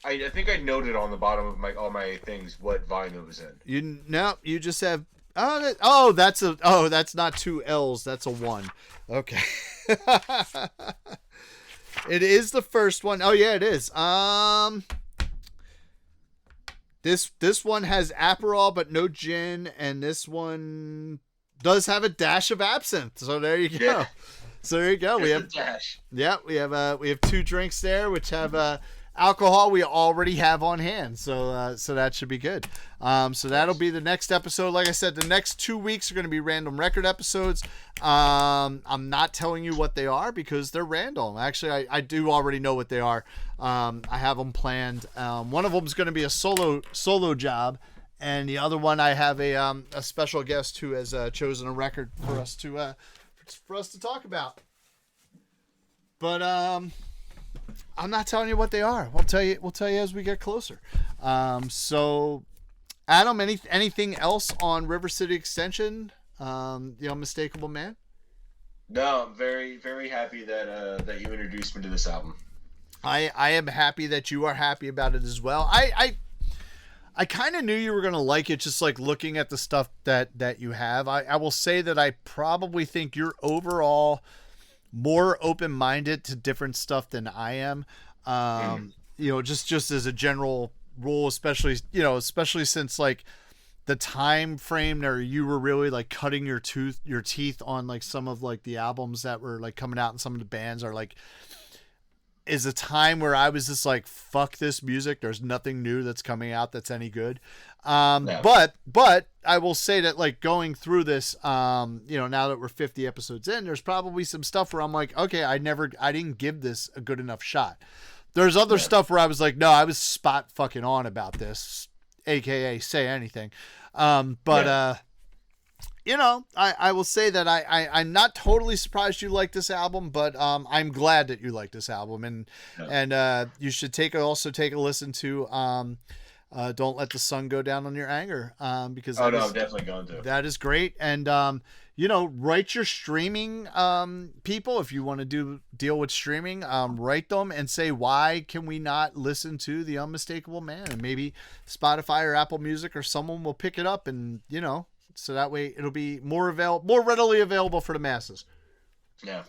[SPEAKER 2] I think I noted on the bottom of all my things what volume it was in.
[SPEAKER 1] You just have that's not two L's, that's a one. Okay. It is the first one. Oh yeah, it is. This one has Aperol but no gin, and this one does have a dash of absinthe. So there you go.
[SPEAKER 2] Yeah.
[SPEAKER 1] So there you go. We have
[SPEAKER 2] a dash.
[SPEAKER 1] Yeah, we have two drinks there which have alcohol we already have on hand. So that should be good. So that'll be the next episode. Like I said, the next 2 weeks are going to be random record episodes. I'm not telling you what they are because they're random. Actually, I do already know what they are. I have them planned. One of them is going to be a solo job, and the other one I have a special guest who has chosen a record for us to talk about. But I'm not telling you what they are. We'll tell you as we get closer. So, Adam, anything else on River City Extension? The Unmistakable Man?
[SPEAKER 2] No, I'm very, very happy that you introduced me to this album.
[SPEAKER 1] I am happy that you are happy about it as well. I kind of knew you were going to like it, just like looking at the stuff that you have. I will say that I probably think you're overall more open-minded to different stuff than I am. Just as a general rule, especially since like the time frame where you were really like cutting your teeth on like some of like the albums that were like coming out, and some of the bands are like, is a time where I was just like, fuck this music. There's nothing new that's coming out that's any good.
[SPEAKER 2] No.
[SPEAKER 1] But I will say that like going through this, now that we're 50 episodes in, there's probably some stuff where I'm like, okay, I didn't give this a good enough shot. There's other stuff where I was like, no, I was spot fucking on about this, AKA say anything. I will say that I'm not totally surprised you like this album, but I'm glad that you like this album, and you should take a listen to Don't Let the Sun Go Down on Your Anger, because
[SPEAKER 2] I'm definitely going to.
[SPEAKER 1] That is great, and write your streaming people if you want to deal with streaming. Write them and say, why can we not listen to The Unmistakable Man? And maybe Spotify or Apple Music or someone will pick it up, and so that way it'll be more readily available for the masses.
[SPEAKER 2] Yeah.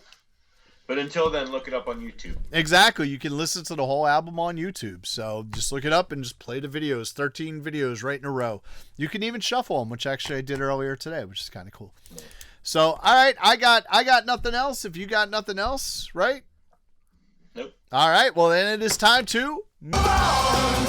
[SPEAKER 2] But until then, look it up on YouTube.
[SPEAKER 1] Exactly. You can listen to the whole album on YouTube. So just look it up and just play the videos. 13 videos right in a row. You can even shuffle them, which actually I did earlier today, which is kind of cool. Yeah. So, all right, I got nothing else. If you got nothing else, right?
[SPEAKER 2] Nope.
[SPEAKER 1] All right. Well, then it is time to move on.